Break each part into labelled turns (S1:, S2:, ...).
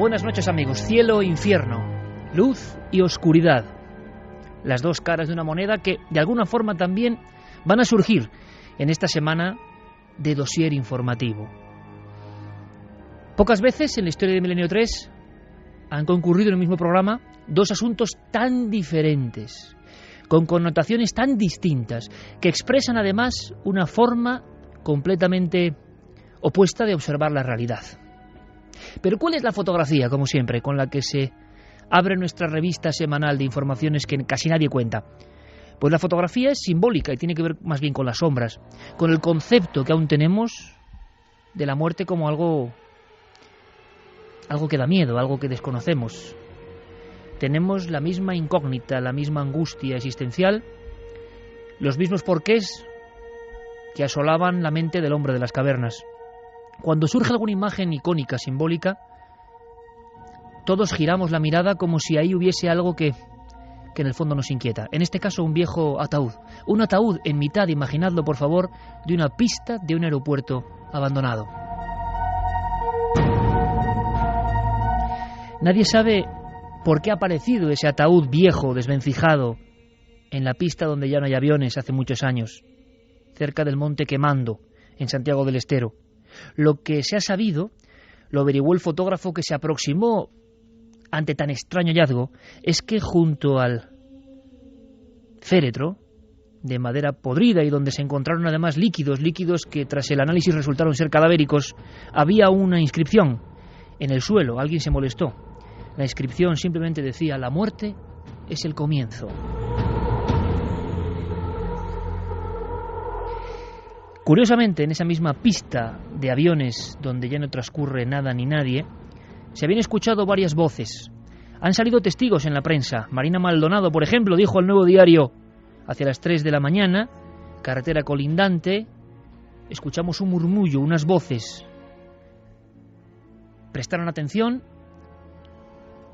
S1: Buenas noches, amigos. Cielo e infierno, luz y oscuridad, las dos caras de una moneda que de alguna forma también van a surgir en esta semana de dossier informativo. Pocas veces en la historia de Milenio 3 han concurrido en el mismo programa dos asuntos tan diferentes, con connotaciones tan distintas, que expresan además una forma completamente opuesta de observar la realidad. Pero ¿cuál es la fotografía, como siempre, con la que se abre nuestra revista semanal de informaciones que casi nadie cuenta? Pues la fotografía es simbólica y tiene que ver más bien con las sombras, con el concepto que aún tenemos de la muerte como algo que da miedo, algo que desconocemos. Tenemos la misma incógnita, la misma angustia existencial, los mismos porqués que asolaban la mente del hombre de las cavernas. Cuando surge alguna imagen icónica, simbólica, todos giramos la mirada como si ahí hubiese algo que en el fondo nos inquieta. En este caso, un viejo ataúd. Un ataúd en mitad, imaginadlo por favor, de una pista de un aeropuerto abandonado. Nadie sabe por qué ha aparecido ese ataúd viejo, desvencijado, en la pista donde ya no hay aviones hace muchos años, cerca del Monte Quemando, en Santiago del Estero. Lo que se ha sabido, lo averiguó el fotógrafo que se aproximó ante tan extraño hallazgo, es que junto al féretro de madera podrida y donde se encontraron además líquidos que tras el análisis resultaron ser cadavéricos, había una inscripción en el suelo. Alguien se molestó. La inscripción simplemente decía: la muerte es el comienzo. Curiosamente, en esa misma pista de aviones donde ya no transcurre nada ni nadie, se habían escuchado varias voces. Han salido testigos en la prensa. Marina Maldonado, por ejemplo, dijo al Nuevo Diario: hacia las 3 de la mañana, carretera colindante, escuchamos un murmullo, unas voces. Prestaron atención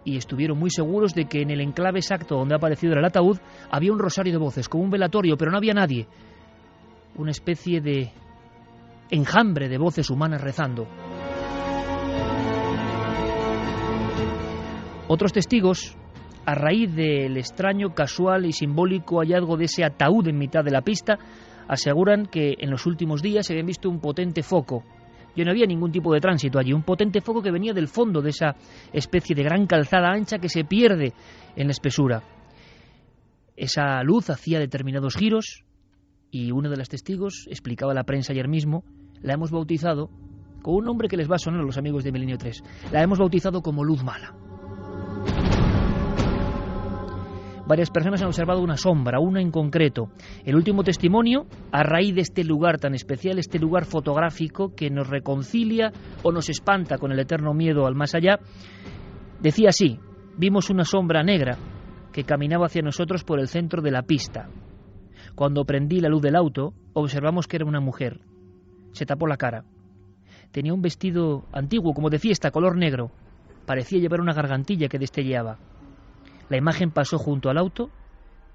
S1: y estuvieron muy seguros de que en el enclave exacto donde ha aparecido el ataúd había un rosario de voces, como un velatorio, pero no había nadie. Una especie de enjambre de voces humanas rezando. Otros testigos, a raíz del extraño, casual y simbólico hallazgo de ese ataúd en mitad de la pista, aseguran que en los últimos días se habían visto un potente foco. Ya no había ningún tipo de tránsito allí, un potente foco que venía del fondo de esa especie de gran calzada ancha que se pierde en la espesura. Esa luz hacía determinados giros y uno de los testigos explicaba a la prensa ayer mismo: la hemos bautizado con un nombre que les va a sonar a los amigos de Milenio 3. La hemos bautizado como luz mala. Varias personas han observado una sombra, una en concreto. El último testimonio, a raíz de este lugar tan especial, este lugar fotográfico que nos reconcilia o nos espanta con el eterno miedo al más allá, decía así: vimos una sombra negra que caminaba hacia nosotros por el centro de la pista. Cuando prendí la luz del auto, observamos que era una mujer. Se tapó la cara. Tenía un vestido antiguo, como de fiesta, color negro. Parecía llevar una gargantilla que destelleaba. La imagen pasó junto al auto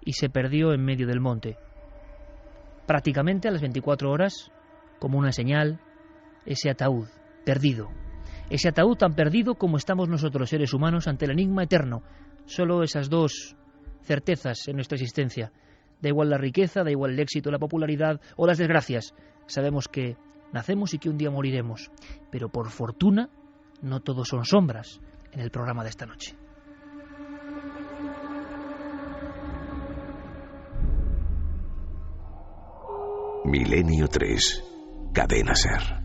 S1: y se perdió en medio del monte. Prácticamente a las 24 horas, como una señal, ese ataúd perdido. Ese ataúd tan perdido como estamos nosotros, seres humanos, ante el enigma eterno. Solo esas dos certezas en nuestra existencia. Da igual la riqueza, da igual el éxito, la popularidad o las desgracias. Sabemos que nacemos y que un día moriremos. Pero por fortuna, no todos son sombras en el programa de esta noche.
S2: Milenio 3, Cadena SER.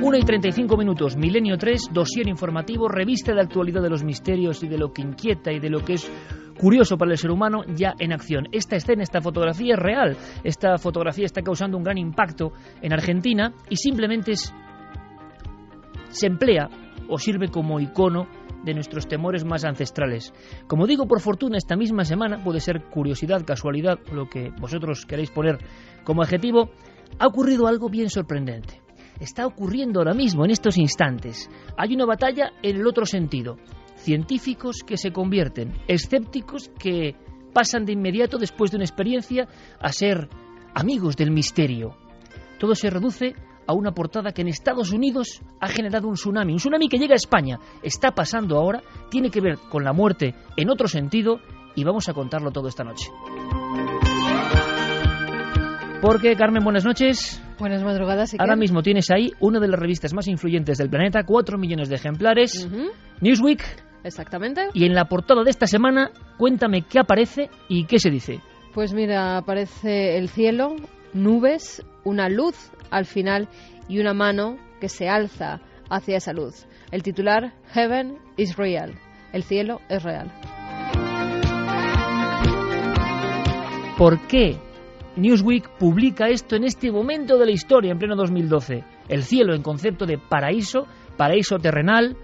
S1: 1:35 minutos, Milenio 3, dossier informativo, revista de actualidad de los misterios y de lo que inquieta y de lo que es curioso para el ser humano ya en acción. Esta escena, esta fotografía es real. Esta fotografía está causando un gran impacto en Argentina y simplemente se emplea o sirve como icono de nuestros temores más ancestrales. Como digo, por fortuna, esta misma semana, puede ser curiosidad, casualidad, lo que vosotros queréis poner como adjetivo, ha ocurrido algo bien sorprendente. está ocurriendo ahora mismo, en estos instantes. Hay una batalla en el otro sentido. Científicos que se convierten, escépticos que pasan de inmediato, después de una experiencia, a ser amigos del misterio. Todo se reduce a una portada que en Estados Unidos ha generado un tsunami que llega a España. Está pasando ahora, tiene que ver con la muerte en otro sentido, y vamos a contarlo todo esta noche. Porque, Carmen, buenas noches.
S3: Buenas madrugadas.
S1: Ahora mismo tienes ahí una de las revistas más influyentes del planeta, 4 millones de ejemplares, Newsweek.
S3: Exactamente.
S1: Y en la portada de esta semana, cuéntame qué aparece y qué se dice.
S3: Pues mira, aparece el cielo, nubes, una luz al final y una mano que se alza hacia esa luz. El titular, Heaven is real. El cielo es real.
S1: ¿Por qué Newsweek publica esto en este momento de la historia, en pleno 2012? El cielo en concepto de paraíso, paraíso terrenal,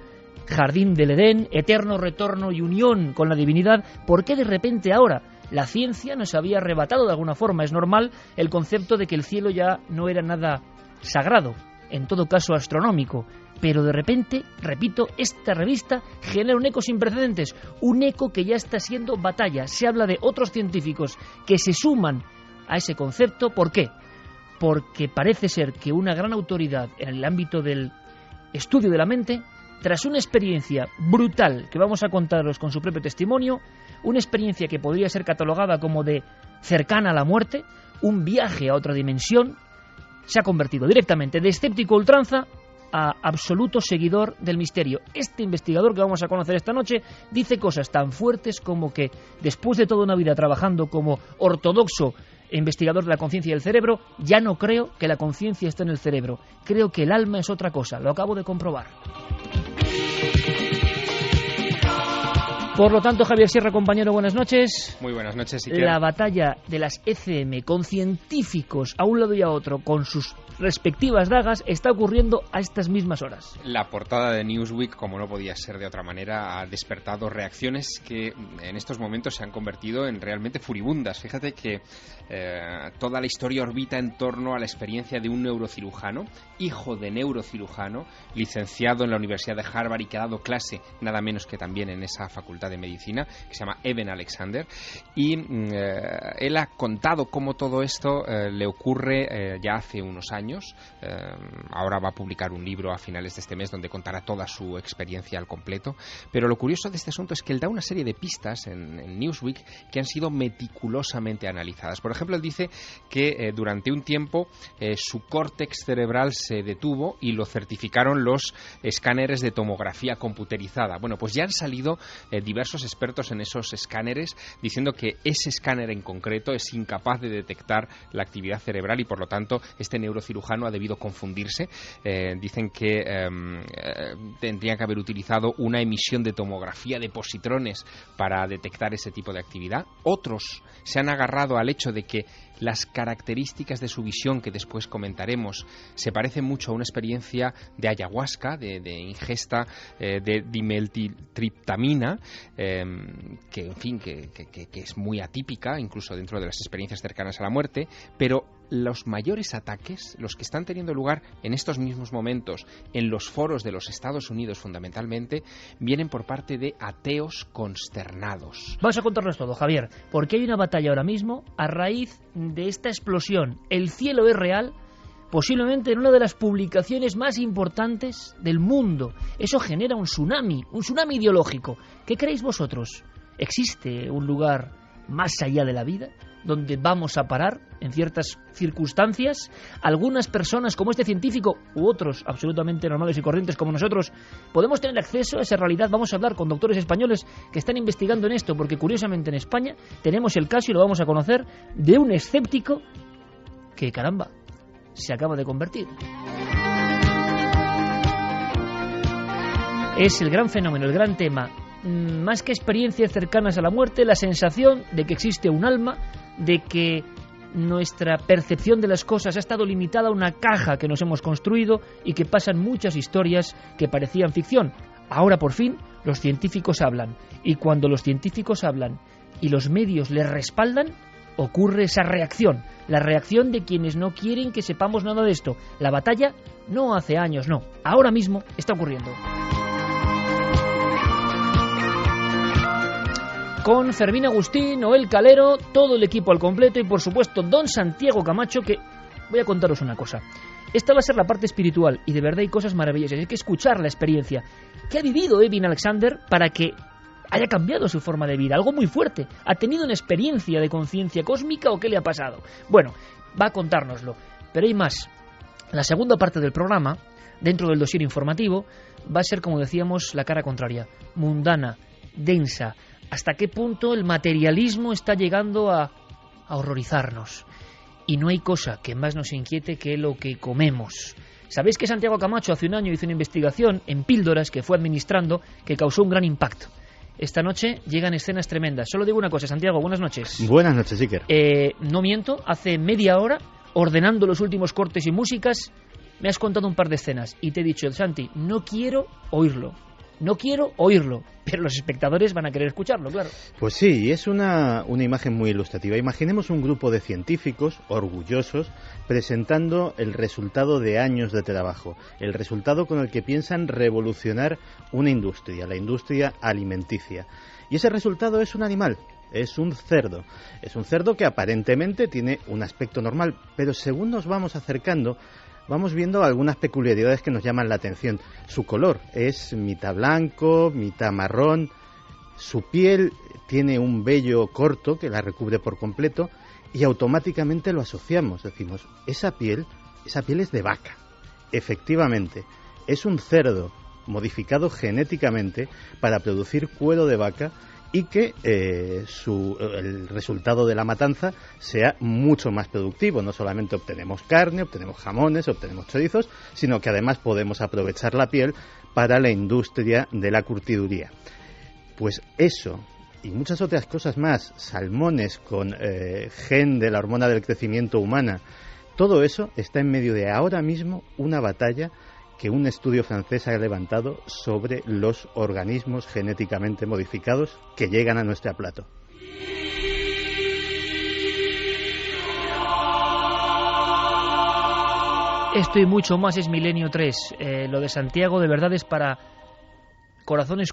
S1: jardín del Edén, eterno retorno y unión con la divinidad. ¿Por qué de repente ahora la ciencia nos había arrebatado de alguna forma? Es normal el concepto de que el cielo ya no era nada sagrado, en todo caso astronómico. Pero de repente, repito, esta revista genera un eco sin precedentes, un eco que ya está siendo batalla. Se habla de otros científicos que se suman a ese concepto. ¿Por qué? Porque parece ser que una gran autoridad en el ámbito del estudio de la mente, tras una experiencia brutal que vamos a contaros con su propio testimonio, una experiencia que podría ser catalogada como de cercana a la muerte, un viaje a otra dimensión, se ha convertido directamente de escéptico a ultranza a absoluto seguidor del misterio. Este investigador que vamos a conocer esta noche dice cosas tan fuertes como que después de toda una vida trabajando como ortodoxo investigador de la conciencia y el cerebro, ya no creo que la conciencia esté en el cerebro. Creo que el alma es otra cosa. Lo acabo de comprobar. Por lo tanto, Javier Sierra, compañero, buenas noches.
S4: Muy buenas noches, Iker.
S1: La batalla de las ECM con científicos a un lado y a otro con sus respectivas dagas está ocurriendo a estas mismas horas.
S4: La portada de Newsweek, como no podía ser de otra manera, ha despertado reacciones que en estos momentos se han convertido en realmente furibundas. Fíjate que toda la historia orbita en torno a la experiencia de un neurocirujano, hijo de neurocirujano, licenciado en la Universidad de Harvard y que ha dado clase nada menos que también en esa facultad de medicina, que se llama Eben Alexander, y él ha contado cómo todo esto le ocurre ya hace unos años. Ahora va a publicar un libro a finales de este mes donde contará toda su experiencia al completo, pero lo curioso de este asunto es que él da una serie de pistas en Newsweek que han sido meticulosamente analizadas. Por ejemplo, él dice que durante un tiempo su córtex cerebral se detuvo y lo certificaron los escáneres de tomografía computerizada. Bueno, pues ya han salido diversos expertos en esos escáneres diciendo que ese escáner en concreto es incapaz de detectar la actividad cerebral y por lo tanto este neurocirujano ha debido confundirse. Dicen que tendrían que haber utilizado una emisión de tomografía de positrones para detectar ese tipo de actividad. Otros se han agarrado al hecho de que las características de su visión, que después comentaremos, se parecen mucho a una experiencia de ayahuasca, de ingesta de dimetiltriptamina, que en fin, que es muy atípica, incluso dentro de las experiencias cercanas a la muerte, pero los mayores ataques, los que están teniendo lugar en estos mismos momentos en los foros de los Estados Unidos fundamentalmente, vienen por parte de ateos consternados.
S1: Vamos a contarnos todo, Javier, porque hay una batalla ahora mismo a raíz de esta explosión. El cielo es real, posiblemente en una de las publicaciones más importantes del mundo. Eso genera un tsunami ideológico. ¿Qué creéis vosotros? ¿Existe un lugar más allá de la vida donde vamos a parar en ciertas circunstancias? Algunas personas como este científico u otros absolutamente normales y corrientes como nosotros podemos tener acceso a esa realidad. Vamos a hablar con doctores españoles que están investigando en esto, porque curiosamente en España tenemos el caso, y lo vamos a conocer, de un escéptico que, caramba, se acaba de convertir. Es el gran fenómeno, el gran tema. Más que experiencias cercanas a la muerte, la sensación de que existe un alma, de que nuestra percepción de las cosas ha estado limitada a una caja que nos hemos construido y que pasan muchas historias que parecían ficción. Ahora por fin los científicos hablan, y cuando los científicos hablan y los medios les respaldan, ocurre esa reacción, la reacción de quienes no quieren que sepamos nada de esto. La batalla no hace años, no, ahora mismo está ocurriendo. Con Fermín Agustín, Noel Calero, todo el equipo al completo y por supuesto don Santiago Camacho, que voy a contaros una cosa. Esta va a ser la parte espiritual y de verdad hay cosas maravillosas, hay que escuchar la experiencia que ha vivido Evin Alexander para que haya cambiado su forma de vida, algo muy fuerte. ¿Ha tenido una experiencia de conciencia cósmica o qué le ha pasado? Bueno, va a contárnoslo, pero hay más. La segunda parte del programa, dentro del dossier informativo, va a ser, como decíamos, la cara contraria, mundana, densa. ¿Hasta qué punto el materialismo está llegando a horrorizarnos? Y no hay cosa que más nos inquiete que lo que comemos. ¿Sabéis que Santiago Camacho hace un año hizo una investigación en píldoras que fue administrando que causó un gran impacto? Esta noche llegan escenas tremendas. Solo digo una cosa, Santiago, buenas noches.
S5: Buenas noches, Iker.
S1: No miento, hace media hora, ordenando los últimos cortes y músicas, me has contado un par de escenas y te he dicho, Santi, no quiero oírlo. No quiero oírlo, pero los espectadores van a querer escucharlo, claro.
S5: Pues sí, es una imagen muy ilustrativa. Imaginemos un grupo de científicos orgullosos presentando el resultado de años de trabajo, el resultado con el que piensan revolucionar una industria, la industria alimenticia. Y ese resultado es un animal. Es un cerdo. Es un cerdo que aparentemente tiene un aspecto normal, pero según nos vamos acercando, vamos viendo algunas peculiaridades que nos llaman la atención. Su color es mitad blanco, mitad marrón. Su piel tiene un vello corto que la recubre por completo y automáticamente lo asociamos. Decimos, esa piel es de vaca. Efectivamente, es un cerdo modificado genéticamente para producir cuero de vaca y que el resultado de la matanza sea mucho más productivo. No solamente obtenemos carne, obtenemos jamones, obtenemos chorizos, sino que además podemos aprovechar la piel para la industria de la curtiduría. Pues eso y muchas otras cosas más, salmones con gen de la hormona del crecimiento humana, todo eso está en medio de ahora mismo una batalla que un estudio francés ha levantado sobre los organismos genéticamente modificados que llegan a nuestro plato.
S1: Esto y mucho más es Milenio 3. Lo de Santiago de verdad es para corazones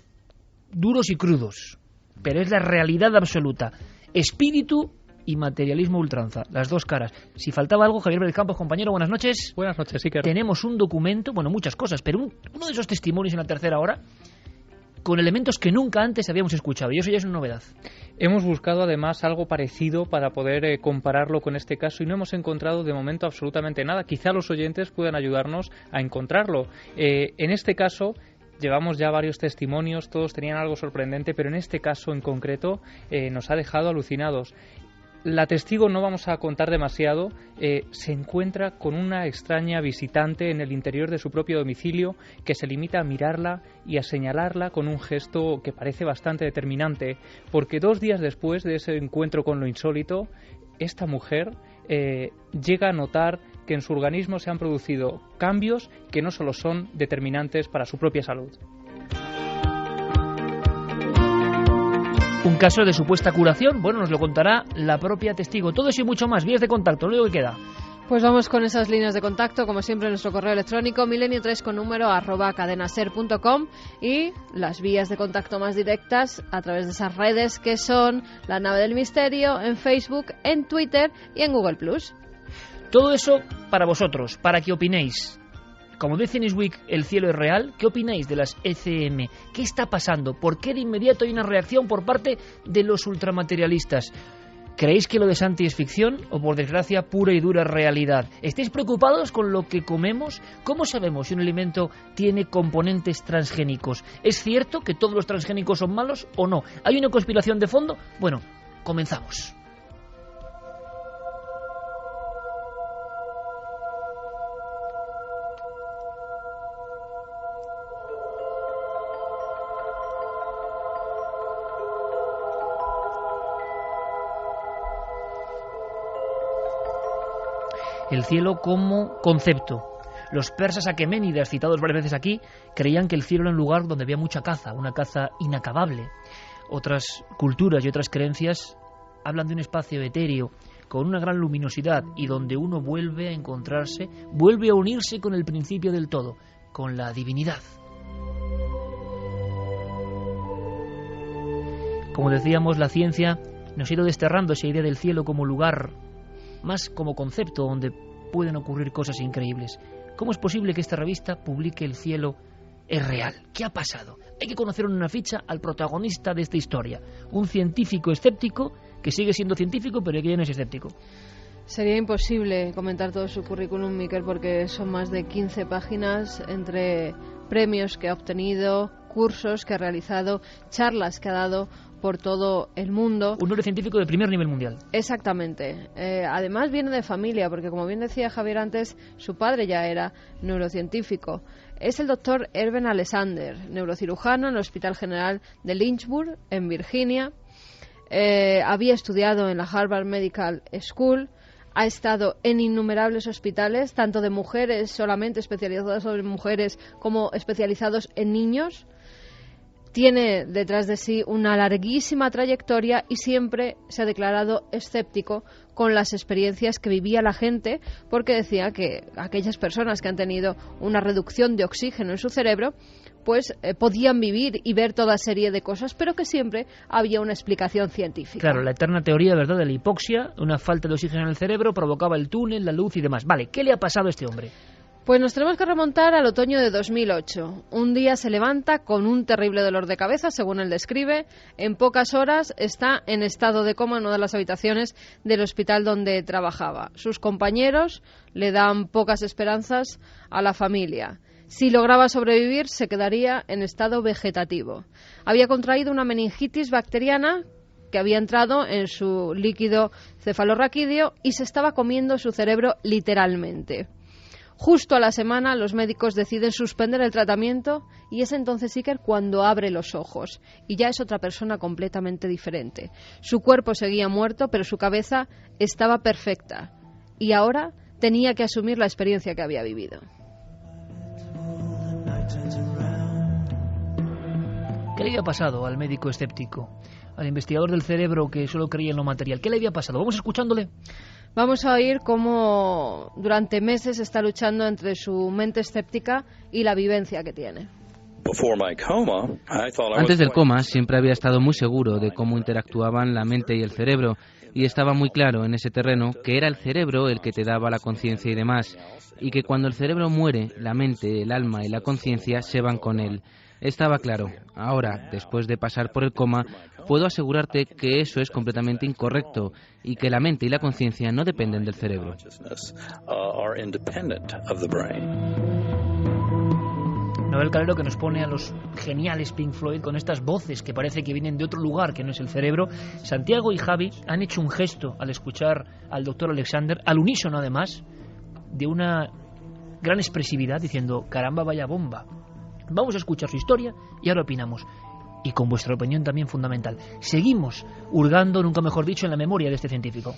S1: duros y crudos, pero es la realidad absoluta. Espíritu y materialismo ultranza, las dos caras. Si faltaba algo, Javier Pérez Campos, compañero, buenas noches.
S6: Buenas noches, Iker.
S1: Tenemos un documento, bueno, muchas cosas, pero uno de esos testimonios en la tercera hora con elementos que nunca antes habíamos escuchado, y eso ya es una novedad.
S6: Hemos buscado además algo parecido para poder compararlo con este caso y no hemos encontrado de momento absolutamente nada. Quizá los oyentes puedan ayudarnos a encontrarlo. En este caso llevamos ya varios testimonios, todos tenían algo sorprendente, pero en este caso en concreto nos ha dejado alucinados. La testigo, no vamos a contar demasiado, se encuentra con una extraña visitante en el interior de su propio domicilio que se limita a mirarla y a señalarla con un gesto que parece bastante determinante, porque 2 días después de ese encuentro con lo insólito, esta mujer llega a notar que en su organismo se han producido cambios que no solo son determinantes para su propia salud.
S1: Un caso de supuesta curación, bueno, nos lo contará la propia testigo. Todo eso y mucho más, vías de contacto, lo único que queda.
S3: Pues vamos con esas líneas de contacto, como siempre, nuestro correo electrónico milenio3 con número @cadenaser.com y las vías de contacto más directas a través de esas redes que son La Nave del Misterio, en Facebook, en Twitter y en Google+.
S1: Todo eso para vosotros, para que opinéis. Como dice Newsweek, el cielo es real. ¿Qué opináis de las ECM? ¿Qué está pasando? ¿Por qué de inmediato hay una reacción por parte de los ultramaterialistas? ¿Creéis que lo de Santi es ficción o, por desgracia, pura y dura realidad? ¿Estáis preocupados con lo que comemos? ¿Cómo sabemos si un alimento tiene componentes transgénicos? ¿Es cierto que todos los transgénicos son malos o no? ¿Hay una conspiración de fondo? Bueno, comenzamos. El cielo como concepto. Los persas aqueménidas, citados varias veces aquí, creían que el cielo era un lugar donde había mucha caza, una caza inacabable. Otras culturas y otras creencias hablan de un espacio etéreo con una gran luminosidad y donde uno vuelve a encontrarse, vuelve a unirse con el principio del todo, con la divinidad. Como decíamos, la ciencia nos ha ido desterrando esa idea del cielo como lugar, más como concepto donde pueden ocurrir cosas increíbles. ¿Cómo es posible que esta revista publique el cielo es real? ¿Qué ha pasado? Hay que conocer en una ficha al protagonista de esta historia, un científico escéptico que sigue siendo científico pero que ya no es escéptico.
S3: Sería imposible comentar todo su currículum, Miquel, porque son más de 15 páginas entre premios que ha obtenido, cursos que ha realizado, charlas que ha dado por todo el mundo.
S1: Un neurocientífico de primer nivel mundial.
S3: Exactamente. Además viene de familia, porque como bien decía Javier antes, su padre ya era neurocientífico. Es el doctor Eben Alexander, neurocirujano en el Hospital General de Lynchburg, en Virginia. Había estudiado en la Harvard Medical School. Ha estado en innumerables hospitales, tanto de mujeres, solamente especializados en mujeres, como especializados en niños. Tiene detrás de sí una larguísima trayectoria y siempre se ha declarado escéptico con las experiencias que vivía la gente, porque decía que aquellas personas que han tenido una reducción de oxígeno en su cerebro pues podían vivir y ver toda serie de cosas, pero que siempre había una explicación científica.
S1: Claro, la eterna teoría, ¿verdad?, de la hipoxia, una falta de oxígeno en el cerebro provocaba el túnel, la luz y demás. Vale, ¿qué le ha pasado a este hombre?
S3: Pues nos tenemos que remontar al otoño de 2008. Un día se levanta con un terrible dolor de cabeza, según él describe. En pocas horas está en estado de coma en una de las habitaciones del hospital donde trabajaba. Sus compañeros le dan pocas esperanzas a la familia. Si lograba sobrevivir, se quedaría en estado vegetativo. Había contraído una meningitis bacteriana que había entrado en su líquido cefalorraquídeo y se estaba comiendo su cerebro literalmente. Justo a la semana los médicos deciden suspender el tratamiento y es entonces Iker cuando abre los ojos y ya es otra persona completamente diferente. Su cuerpo seguía muerto, pero su cabeza estaba perfecta y ahora tenía que asumir la experiencia que había vivido.
S1: ¿Qué le había pasado al médico escéptico, al investigador del cerebro que solo creía en lo material? ¿Qué le había pasado? Vamos escuchándole.
S3: Vamos a oír cómo durante meses está luchando entre su mente escéptica y la vivencia que tiene.
S7: Antes del coma siempre había estado muy seguro de cómo interactuaban la mente y el cerebro y estaba muy claro en ese terreno que era el cerebro el que te daba la conciencia y demás, y que cuando el cerebro muere, la mente, el alma y la conciencia se van con él. Estaba claro. Ahora, después de pasar por el coma, puedo asegurarte que eso es completamente incorrecto y que la mente y la conciencia no dependen del cerebro.
S1: Noel Calero, que nos pone a los geniales Pink Floyd con estas voces que parece que vienen de otro lugar que no es el cerebro. Santiago y Javi han hecho un gesto al escuchar al doctor Alexander, al unísono además, de una gran expresividad, diciendo, caramba, vaya bomba. Vamos a escuchar su historia y ahora opinamos. Y con vuestra opinión también fundamental. Seguimos hurgando, nunca mejor dicho, en la memoria de este científico.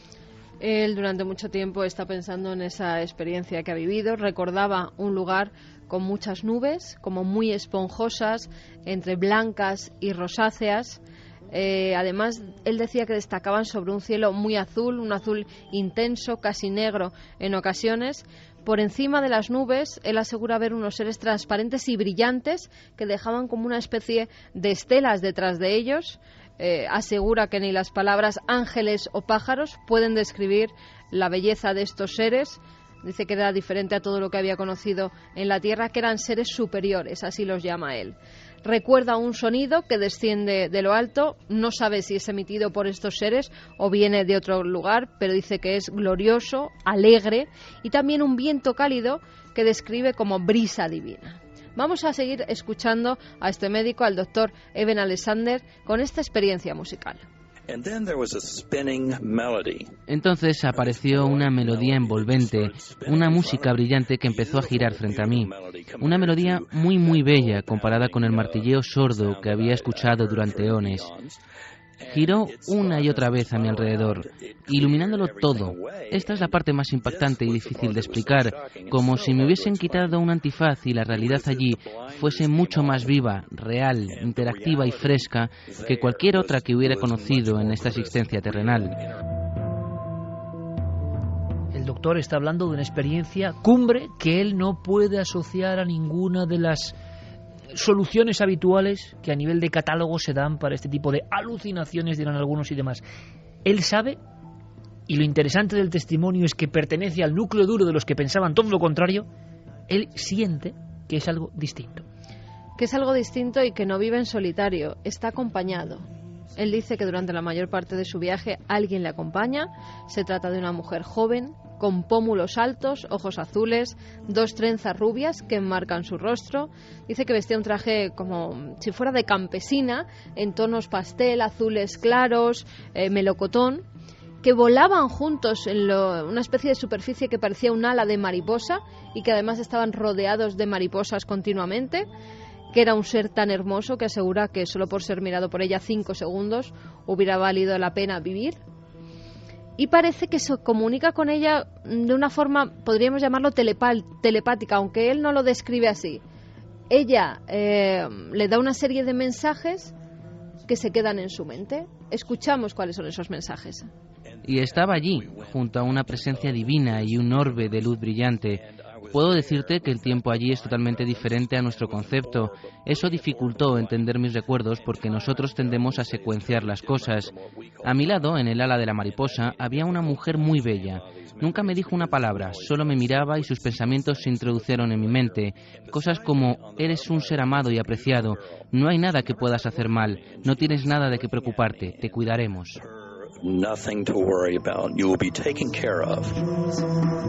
S3: Él durante mucho tiempo está pensando en esa experiencia que ha vivido. Recordaba un lugar con muchas nubes, como muy esponjosas, entre blancas y rosáceas. Además, él decía que destacaban sobre un cielo muy azul, un azul intenso, casi negro en ocasiones. Por encima de las nubes, él asegura ver unos seres transparentes y brillantes que dejaban como una especie de estelas detrás de ellos. Asegura que ni las palabras ángeles o pájaros pueden describir la belleza de estos seres. Dice que era diferente a todo lo que había conocido en la Tierra, que eran seres superiores, así los llama él. Recuerda un sonido que desciende de lo alto, no sabe si es emitido por estos seres o viene de otro lugar, pero dice que es glorioso, alegre y también un viento cálido que describe como brisa divina. Vamos a seguir escuchando a este médico, al doctor Eben Alexander, con esta experiencia musical.
S7: Entonces apareció una melodía envolvente, una música brillante que empezó a girar frente a mí. Una melodía muy muy bella comparada con el martilleo sordo que había escuchado durante eones. Giró una y otra vez a mi alrededor, iluminándolo todo. Esta es la parte más impactante y difícil de explicar, como si me hubiesen quitado un antifaz y la realidad allí fuese mucho más viva, real, interactiva y fresca que cualquier otra que hubiera conocido en esta existencia terrenal.
S1: El doctor está hablando de una experiencia cumbre que él no puede asociar a ninguna de las soluciones habituales que a nivel de catálogo se dan para este tipo de alucinaciones, dirán algunos y demás. Él sabe, y lo interesante del testimonio es que pertenece al núcleo duro de los que pensaban todo lo contrario, él siente que es algo distinto.
S3: Que es algo distinto y que no vive en solitario, está acompañado. Él dice que durante la mayor parte de su viaje alguien le acompaña. Se trata de una mujer joven, con pómulos altos, ojos azules, 2 trenzas rubias que enmarcan su rostro. Dice que vestía un traje como si fuera de campesina, en tonos pastel, azules claros, melocotón, que volaban juntos en una especie de superficie que parecía un ala de mariposa y que además estaban rodeados de mariposas continuamente, que era un ser tan hermoso que asegura que solo por ser mirado por ella 5 segundos hubiera valido la pena vivir. Y parece que se comunica con ella de una forma, podríamos llamarlo telepática, aunque él no lo describe así. Ella le da una serie de mensajes que se quedan en su mente. Escuchamos cuáles son esos mensajes.
S7: Y estaba allí, junto a una presencia divina y un orbe de luz brillante. Puedo decirte que el tiempo allí es totalmente diferente a nuestro concepto. Eso dificultó entender mis recuerdos porque nosotros tendemos a secuenciar las cosas. A mi lado, en el ala de la mariposa, había una mujer muy bella. Nunca me dijo una palabra, solo me miraba y sus pensamientos se introdujeron en mi mente. Cosas como, eres un ser amado y apreciado, no hay nada que puedas hacer mal, no tienes nada de qué preocuparte, te cuidaremos.
S8: Nothing to worry about. You will be taken care of.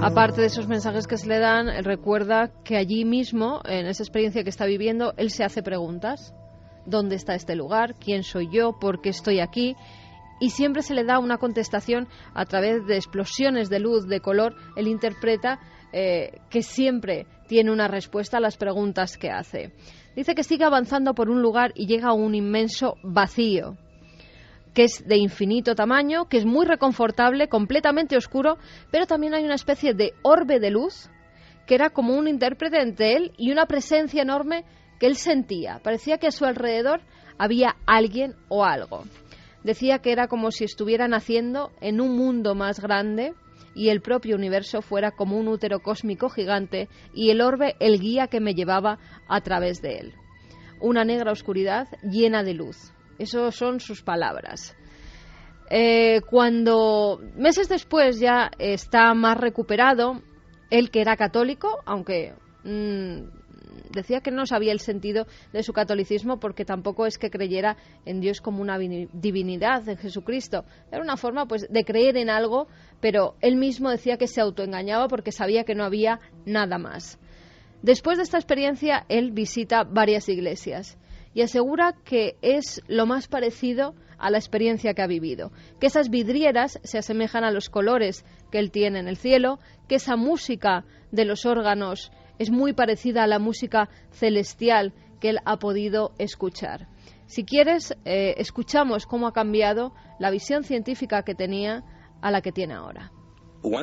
S3: Aparte de esos mensajes que se le dan, él recuerda que allí mismo, en esa experiencia que está viviendo, él se hace preguntas. ¿Dónde está este lugar? ¿Quién soy yo? ¿Por qué estoy aquí? Y siempre se le da una contestación a través de explosiones de luz, de color. Él interpreta que siempre tiene una respuesta a las preguntas que hace. Dice que sigue avanzando por un lugar y llega a un inmenso vacío, que es de infinito tamaño, que es muy reconfortable, completamente oscuro, pero también hay una especie de orbe de luz que era como un intérprete entre él y una presencia enorme que él sentía. Parecía que a su alrededor había alguien o algo. Decía que era como si estuviera naciendo en un mundo más grande y el propio universo fuera como un útero cósmico gigante y el orbe el guía que me llevaba a través de él. Una negra oscuridad llena de luz. Esas son sus palabras. Cuando meses después ya está más recuperado, él que era católico, aunque decía que no sabía el sentido de su catolicismo porque tampoco es que creyera en Dios como una divinidad, en Jesucristo. Era una forma pues de creer en algo, pero él mismo decía que se autoengañaba porque sabía que no había nada más. Después de esta experiencia, él visita varias iglesias y asegura que es lo más parecido a la experiencia que ha vivido, que esas vidrieras se asemejan a los colores que él tiene en el cielo, que esa música de los órganos es muy parecida a la música celestial que él ha podido escuchar. Si quieres, escuchamos cómo ha cambiado la visión científica que tenía a la que tiene ahora.
S7: Una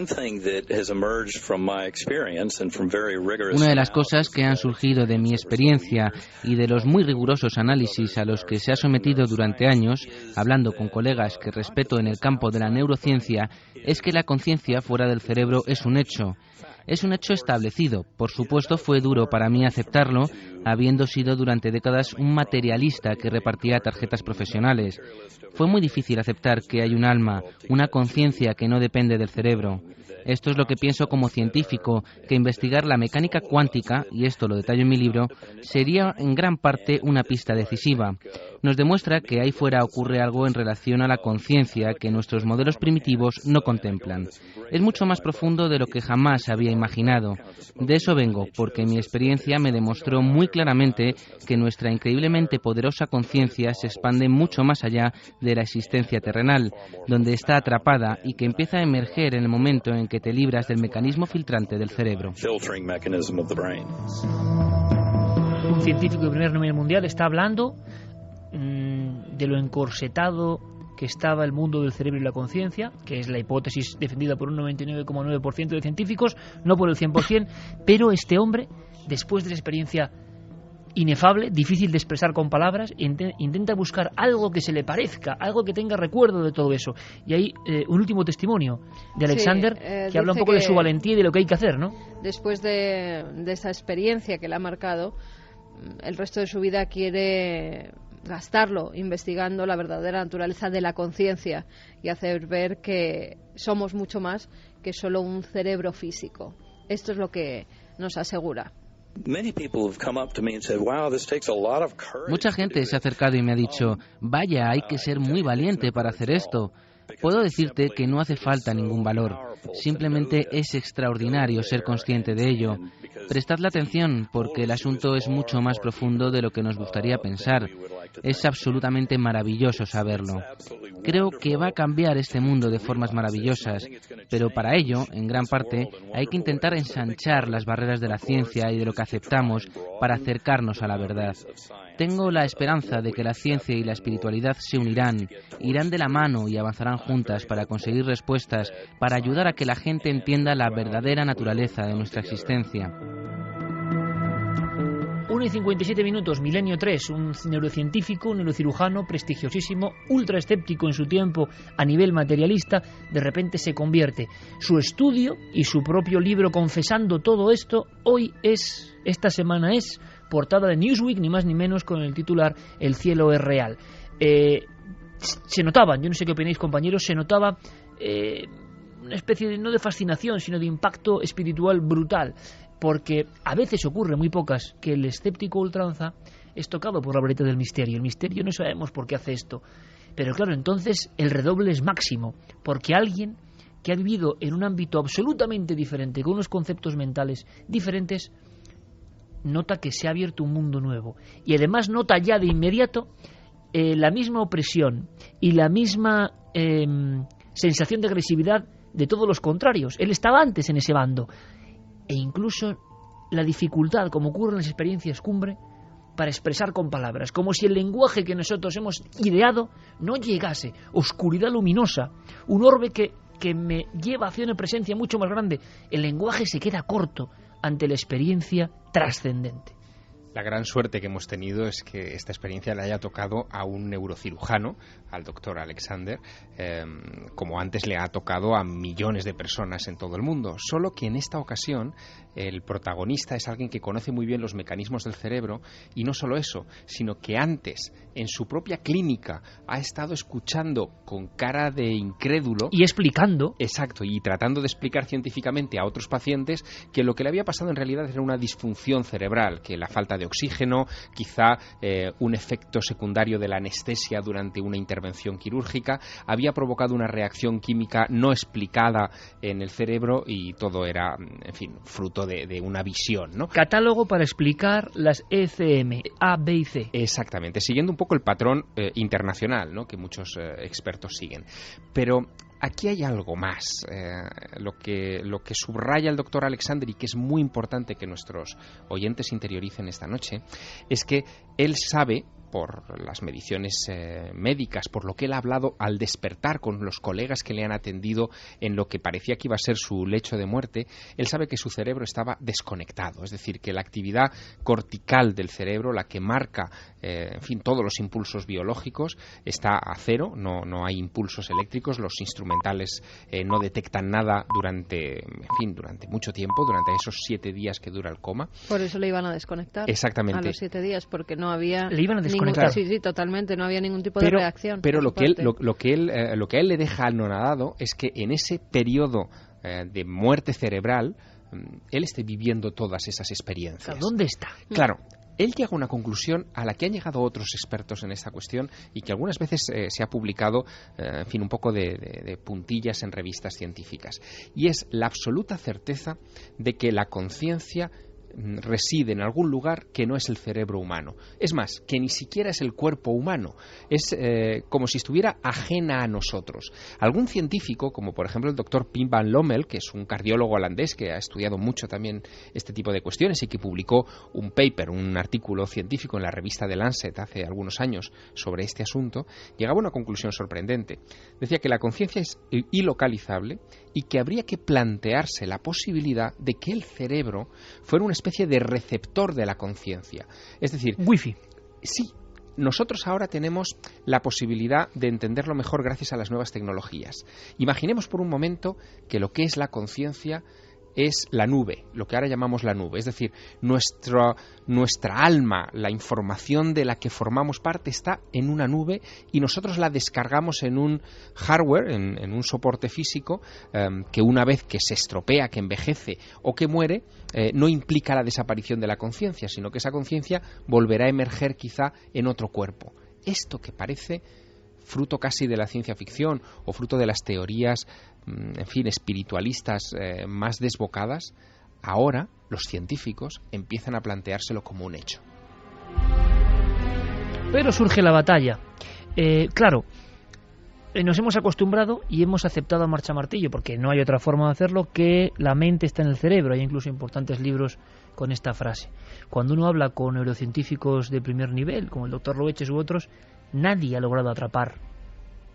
S7: de las cosas que han surgido de mi experiencia y de los muy rigurosos análisis a los que se ha sometido durante años, hablando con colegas que respeto en el campo de la neurociencia, es que la conciencia fuera del cerebro es un hecho. Es un hecho establecido. Por supuesto, fue duro para mí aceptarlo, habiendo sido durante décadas un materialista que repartía tarjetas profesionales. Fue muy difícil aceptar que hay un alma, una conciencia que no depende del cerebro. Esto es lo que pienso como científico, que investigar la mecánica cuántica, y esto lo detallo en mi libro, sería en gran parte una pista decisiva. Nos demuestra que ahí fuera ocurre algo en relación a la conciencia que nuestros modelos primitivos no contemplan. Es mucho más profundo de lo que jamás había imaginado. De eso vengo, porque mi experiencia me demostró muy claramente que nuestra increíblemente poderosa conciencia se expande mucho más allá de la existencia terrenal, donde está atrapada y que empieza a emerger en el momento en que te libras del mecanismo filtrante del cerebro.
S1: Un científico de primer nivel mundial está hablando de lo encorsetado que estaba el mundo del cerebro y la conciencia, que es la hipótesis defendida por un 99,9% de científicos, no por el 100%, pero este hombre, después de la experiencia inefable, difícil de expresar con palabras, intenta buscar algo que se le parezca, algo que tenga recuerdo de todo eso. Y hay un último testimonio de Alexander, que habla un poco de su valentía y de lo que hay que hacer, ¿no?
S3: Después de esa experiencia que le ha marcado, el resto de su vida quiere gastarlo investigando la verdadera naturaleza de la conciencia y hacer ver que somos mucho más que solo un cerebro físico. Esto es lo que nos asegura.
S7: Mucha gente se ha acercado y me ha dicho, vaya, hay que ser muy valiente para hacer esto. Puedo decirte que no hace falta ningún valor, simplemente es extraordinario ser consciente de ello. Prestadle atención, porque el asunto es mucho más profundo de lo que nos gustaría pensar. Es absolutamente maravilloso saberlo. Creo que va a cambiar este mundo de formas maravillosas, pero para ello, en gran parte, hay que intentar ensanchar las barreras de la ciencia y de lo que aceptamos para acercarnos a la verdad. Tengo la esperanza de que la ciencia y la espiritualidad se unirán, irán de la mano y avanzarán juntas para conseguir respuestas, para ayudar a que la gente entienda la verdadera naturaleza de nuestra existencia.
S1: 1:57, Milenio 3, un neurocientífico, un neurocirujano prestigiosísimo, ultra escéptico en su tiempo a nivel materialista, de repente se convierte. Su estudio y su propio libro confesando todo esto, esta semana es portada de Newsweek, ni más ni menos, con el titular El cielo es real. Se notaba, yo no sé qué opináis, compañeros, se notaba una especie de, no de fascinación, sino de impacto espiritual brutal. Porque a veces ocurre, muy pocas, que el escéptico ultranza es tocado por la varita del misterio. El misterio no sabemos por qué hace esto. Pero claro, entonces el redoble es máximo, porque alguien que ha vivido en un ámbito absolutamente diferente, con unos conceptos mentales diferentes, nota que se ha abierto un mundo nuevo. Y además nota ya de inmediato la misma opresión y la misma sensación de agresividad de todos los contrarios. Él estaba antes en ese bando. E incluso la dificultad, como ocurre en las experiencias cumbre, para expresar con palabras, como si el lenguaje que nosotros hemos ideado no llegase. Oscuridad luminosa, un orbe que me lleva hacia una presencia mucho más grande. El lenguaje se queda corto ante la experiencia trascendente.
S4: La gran suerte que hemos tenido es que esta experiencia le haya tocado a un neurocirujano, al doctor Alexander, como antes le ha tocado a millones de personas en todo el mundo. Solo que en esta ocasión el protagonista es alguien que conoce muy bien los mecanismos del cerebro, y no solo eso, sino que antes, en su propia clínica, ha estado escuchando con cara de incrédulo
S1: y explicando.
S4: Exacto, y tratando de explicar científicamente a otros pacientes que lo que le había pasado en realidad era una disfunción cerebral, que la falta de oxígeno, quizá un efecto secundario de la anestesia durante una intervención quirúrgica, había provocado una reacción química no explicada en el cerebro, y todo era, en fin, fruto de una visión, ¿no?
S1: Catálogo para explicar las ECM, A, B y C.
S4: Exactamente, siguiendo un poco el patrón internacional, ¿no?, que muchos expertos siguen. Pero aquí hay algo más. Lo que subraya el doctor Alexander, y que es muy importante que nuestros oyentes interioricen esta noche, es que él sabe, por las mediciones médicas, por lo que él ha hablado al despertar con los colegas que le han atendido en lo que parecía que iba a ser su lecho de muerte, él sabe que su cerebro estaba desconectado, es decir, que la actividad cortical del cerebro, la que marca, en fin, todos los impulsos biológicos, está a cero, no hay impulsos eléctricos, los instrumentales no detectan nada durante mucho tiempo, durante esos 7 días que dura el coma.
S3: Por eso le iban a desconectar.
S4: Exactamente.
S3: A los 7 días, porque no había...
S1: Le iban a desconectar.
S3: Sí, totalmente, no había ningún tipo de reacción.
S4: Pero lo que a él le deja anonadado es que en ese periodo de muerte cerebral, él esté viviendo todas esas experiencias.
S1: ¿Dónde está?
S4: Claro. Él llega a una conclusión a la que han llegado otros expertos en esta cuestión, y que algunas veces se ha publicado, en fin, un poco de puntillas en revistas científicas. Y es la absoluta certeza de que la conciencia reside en algún lugar que no es el cerebro humano. Es más, que ni siquiera es el cuerpo humano. Es como si estuviera ajena a nosotros. Algún científico, como por ejemplo el doctor Pim van Lommel, que es un cardiólogo holandés que ha estudiado mucho también este tipo de cuestiones y que publicó un paper, un artículo científico en la revista The Lancet hace algunos años sobre este asunto, llegaba a una conclusión sorprendente. Decía que la conciencia es ilocalizable y que habría que plantearse la posibilidad de que el cerebro fuera una especie de receptor de la conciencia. Es decir,
S1: Wi-Fi.
S4: Sí, nosotros ahora tenemos la posibilidad de entenderlo mejor gracias a las nuevas tecnologías. Imaginemos por un momento que lo que es la conciencia es la nube, lo que ahora llamamos la nube. Es decir, nuestra alma, la información de la que formamos parte está en una nube y nosotros la descargamos en un hardware, en un soporte físico, que una vez que se estropea, que envejece o que muere, no implica la desaparición de la conciencia, sino que esa conciencia volverá a emerger quizá en otro cuerpo. Esto que parece fruto casi de la ciencia ficción o fruto de las teorías, en fin, espiritualistas más desbocadas, ahora los científicos empiezan a planteárselo como un hecho.
S1: Pero surge la batalla. Claro, nos hemos acostumbrado y hemos aceptado a marcha martillo, porque no hay otra forma de hacerlo, que la mente está en el cerebro. Hay incluso importantes libros con esta frase. Cuando uno habla con neurocientíficos de primer nivel, como el doctor Loeches u otros, nadie ha logrado atrapar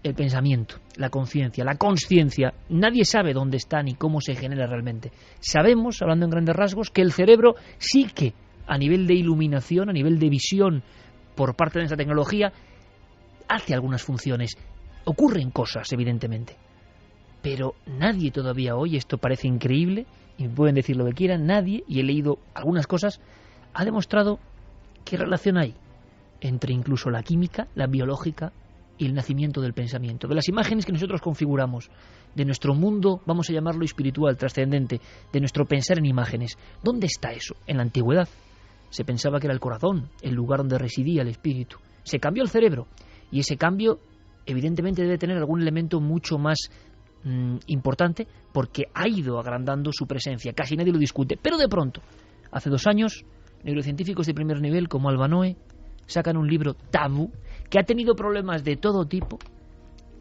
S1: el pensamiento, la conciencia, la consciencia. Nadie sabe dónde está ni cómo se genera realmente. Sabemos, hablando en grandes rasgos, que el cerebro sí que, a nivel de iluminación, a nivel de visión, por parte de esta tecnología, hace algunas funciones. Ocurren cosas, evidentemente. Pero nadie todavía hoy, esto parece increíble, y pueden decir lo que quieran, nadie, y he leído algunas cosas, ha demostrado qué relación hay entre incluso la química, la biológica y el nacimiento del pensamiento, de las imágenes que nosotros configuramos, de nuestro mundo, vamos a llamarlo espiritual, trascendente, de nuestro pensar en imágenes. ¿Dónde está eso? En la antigüedad se pensaba que era el corazón, el lugar donde residía el espíritu. Se cambió el cerebro, y ese cambio evidentemente debe tener algún elemento mucho más importante, porque ha ido agrandando su presencia, casi nadie lo discute. Pero de pronto, hace 2 años, neurocientíficos de primer nivel como Alba Noe sacan un libro tabú que ha tenido problemas de todo tipo,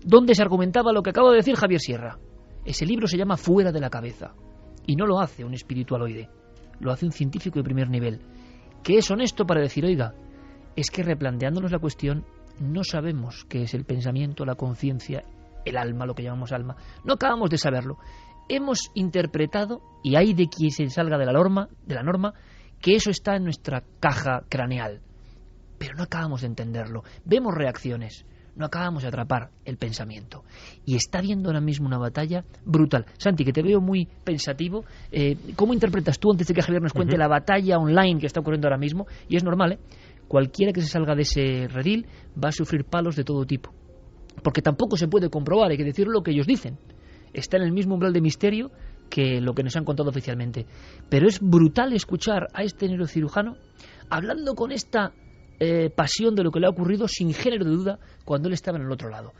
S1: donde se argumentaba lo que acaba de decir Javier Sierra. Ese libro se llama Fuera de la cabeza, y no lo hace un espiritualoide, lo hace un científico de primer nivel, que es honesto para decir, oiga, es que replanteándonos la cuestión, no sabemos qué es el pensamiento, la conciencia, el alma, lo que llamamos alma. No acabamos de saberlo. Hemos interpretado, y hay de quien se salga de la norma, que eso está en nuestra caja craneal. Pero no acabamos de entenderlo. Vemos reacciones, no acabamos de atrapar el pensamiento. Y está habiendo ahora mismo una batalla brutal. Santi, que te veo muy pensativo, ¿cómo interpretas tú, antes de que Javier nos cuente, la batalla online que está ocurriendo ahora mismo? Y es normal, cualquiera que se salga de ese redil va a sufrir palos de todo tipo. Porque tampoco se puede comprobar, hay que decir lo que ellos dicen. Está en el mismo umbral de misterio que lo que nos han contado oficialmente. Pero es brutal escuchar a este neurocirujano hablando con esta pasión de lo que le ha ocurrido sin género de duda cuando él estaba en el otro lado.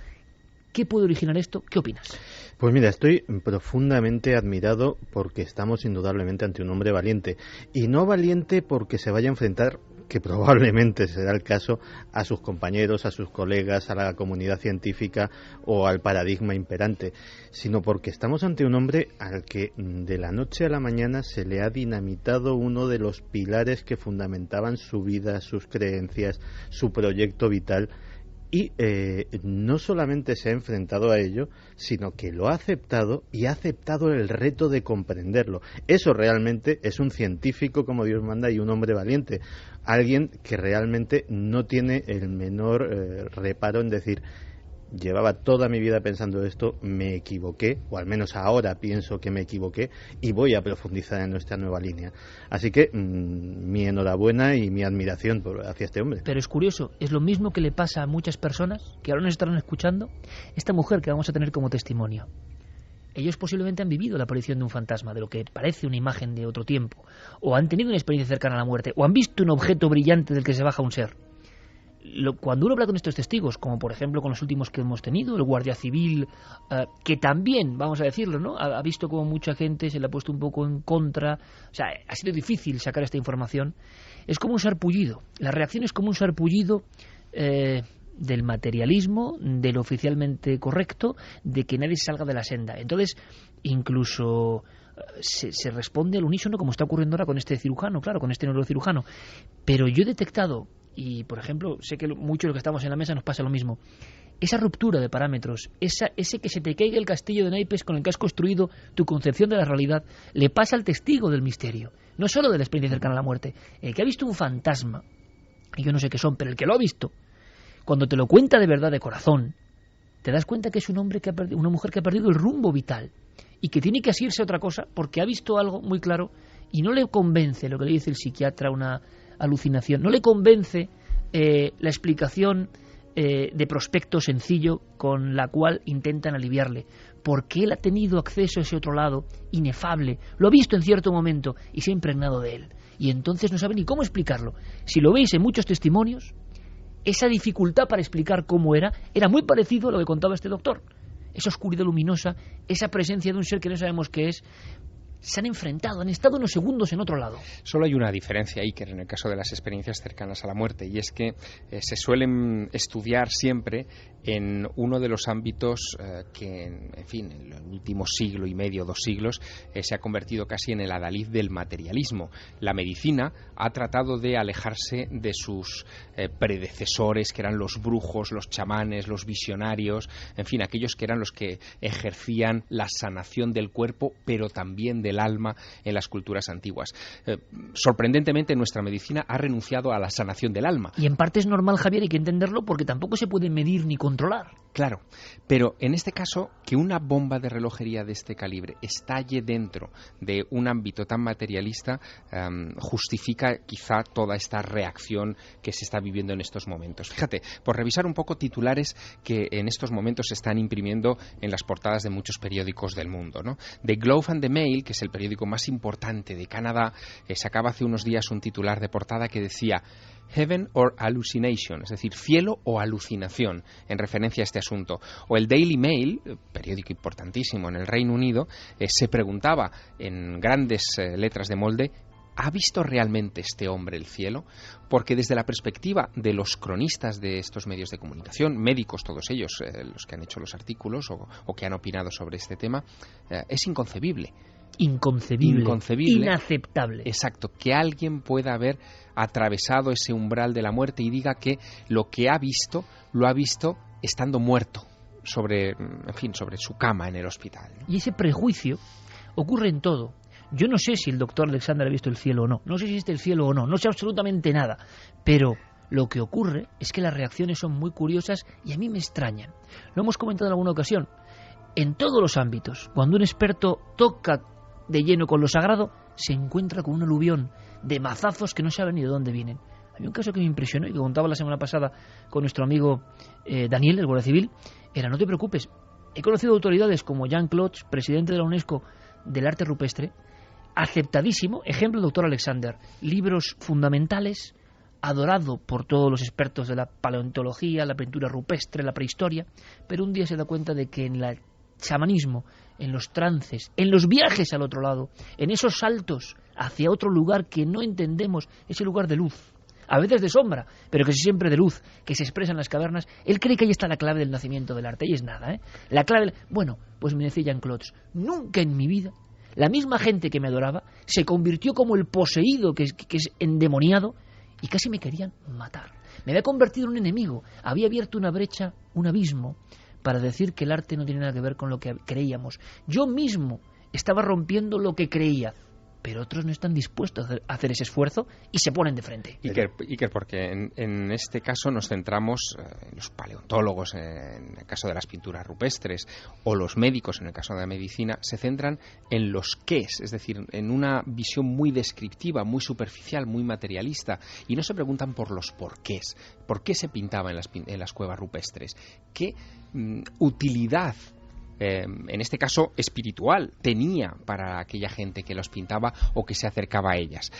S1: ¿Qué puede originar esto? ¿Qué opinas?
S5: Pues mira, estoy profundamente admirado porque estamos indudablemente ante un hombre valiente. Y no valiente porque se vaya a enfrentar, que probablemente será el caso, a sus compañeros, a sus colegas, a la comunidad científica o al paradigma imperante, sino porque estamos ante un hombre al que de la noche a la mañana se le ha dinamitado uno de los pilares que fundamentaban su vida, sus creencias, su proyecto vital. Y no solamente se ha enfrentado a ello, sino que lo ha aceptado y ha aceptado el reto de comprenderlo. Eso realmente es un científico como Dios manda y un hombre valiente. Alguien que realmente no tiene el menor reparo en decir, llevaba toda mi vida pensando esto, me equivoqué, o al menos ahora pienso que me equivoqué, y voy a profundizar en nuestra nueva línea. Así que mi enhorabuena y mi admiración hacia este hombre.
S1: Pero es curioso, es lo mismo que le pasa a muchas personas que ahora nos estarán escuchando, esta mujer que vamos a tener como testimonio. Ellos posiblemente han vivido la aparición de un fantasma, de lo que parece una imagen de otro tiempo, o han tenido una experiencia cercana a la muerte, o han visto un objeto brillante del que se baja un ser. cuando uno habla con estos testigos, como por ejemplo con los últimos que hemos tenido, el guardia civil, que también, vamos a decirlo, ¿no?, ha visto como mucha gente se le ha puesto un poco en contra, o sea, ha sido difícil sacar esta información, es como un sarpullido. La reacción es como un sarpullido del materialismo, de lo oficialmente correcto, de que nadie salga de la senda. Entonces, incluso se responde al unísono, como está ocurriendo ahora con este cirujano, claro, con este neurocirujano. Pero yo he detectado, y por ejemplo, sé que muchos de los que estamos en la mesa nos pasa lo mismo, esa ruptura de parámetros, ese que se te caiga el castillo de naipes con el que has construido tu concepción de la realidad, le pasa al testigo del misterio, no solo de la experiencia cercana a la muerte. El que ha visto un fantasma, y yo no sé qué son, pero el que lo ha visto, cuando te lo cuenta de verdad, de corazón, te das cuenta que es un hombre que ha perdido, una mujer que ha perdido el rumbo vital y que tiene que asirse a otra cosa porque ha visto algo muy claro y no le convence lo que le dice el psiquiatra, una alucinación, no le convence la explicación de prospecto sencillo con la cual intentan aliviarle, porque él ha tenido acceso a ese otro lado inefable, lo ha visto en cierto momento y se ha impregnado de él, y entonces no sabe ni cómo explicarlo. Si lo veis en muchos testimonios, esa dificultad para explicar cómo era muy parecido a lo que contaba este doctor. Esa oscuridad luminosa, esa presencia de un ser que no sabemos qué es, se han enfrentado, han estado unos segundos en otro lado.
S4: Solo hay una diferencia, Iker, en el caso de las experiencias cercanas a la muerte, y es que se suelen estudiar siempre en uno de los ámbitos que, en fin, en el último siglo y medio, 2 siglos, se ha convertido casi en el adalid del materialismo. La medicina ha tratado de alejarse de sus predecesores, que eran los brujos, los chamanes, los visionarios, en fin, aquellos que eran los que ejercían la sanación del cuerpo, pero también del alma en las culturas antiguas. Sorprendentemente, nuestra medicina ha renunciado a la sanación del alma.
S1: Y en parte es normal, Javier, hay que entenderlo, porque tampoco se puede medir ni controlar.
S4: Claro, pero en este caso, que una bomba de relojería de este calibre estalle dentro de un ámbito tan materialista justifica quizá toda esta reacción que se está viviendo en estos momentos. Fíjate, por revisar un poco titulares que en estos momentos se están imprimiendo en las portadas de muchos periódicos del mundo, ¿no? The Globe and the Mail, que es el periódico más importante de Canadá, sacaba hace unos días un titular de portada que decía Heaven or Hallucination, es decir, cielo o alucinación, en referencia a este asunto. O el Daily Mail, periódico importantísimo en el Reino Unido, se preguntaba en grandes letras de molde, ¿ha visto realmente este hombre el cielo? Porque desde la perspectiva de los cronistas de estos medios de comunicación, médicos todos ellos, los que han hecho los artículos o que han opinado sobre este tema, es inconcebible.
S1: Inconcebible, inaceptable.
S4: Exacto, que alguien pueda haber atravesado ese umbral de la muerte y diga que lo que ha visto, lo ha visto estando muerto sobre su cama en el hospital.
S1: Y ese prejuicio ocurre en todo. Yo no sé si el doctor Alexander ha visto el cielo o no, no sé si existe el cielo o no, no sé absolutamente nada, pero lo que ocurre es que las reacciones son muy curiosas y a mí me extrañan. Lo hemos comentado en alguna ocasión. En todos los ámbitos, cuando un experto toca de lleno con lo sagrado, se encuentra con un aluvión de mazazos que no saben ni de dónde vienen. Hay un caso que me impresionó y que contaba la semana pasada con nuestro amigo Daniel, el guardia civil. Era, no te preocupes, he conocido autoridades como Jean Cloch, presidente de la UNESCO del arte rupestre, aceptadísimo, ejemplo el doctor Alexander, libros fundamentales, adorado por todos los expertos de la paleontología, la pintura rupestre, la prehistoria, pero un día se da cuenta de que en el chamanismo, en los trances, en los viajes al otro lado, en esos saltos hacia otro lugar que no entendemos, ese lugar de luz, a veces de sombra, pero que es siempre de luz, que se expresa en las cavernas, él cree que ahí está la clave del nacimiento del arte, y es nada, ¿eh? La clave... Bueno, pues me decía Jean Cloch, nunca en mi vida la misma gente que me adoraba se convirtió como el poseído que es endemoniado, y casi me querían matar. Me había convertido en un enemigo, había abierto una brecha, un abismo, para decir que el arte no tiene nada que ver con lo que creíamos. Yo mismo estaba rompiendo lo que creía, pero otros no están dispuestos a hacer ese esfuerzo y se ponen de frente.
S4: Iker, porque en este caso nos centramos en los paleontólogos, en el caso de las pinturas rupestres, o los médicos, en el caso de la medicina, se centran en los qués, es decir, en una visión muy descriptiva, muy superficial, muy materialista, y no se preguntan por los porqués. ¿Por qué se pintaba en las cuevas rupestres? ¿Qué utilidad en este caso espiritual, tenía para aquella gente que los pintaba o que se acercaba a ellas.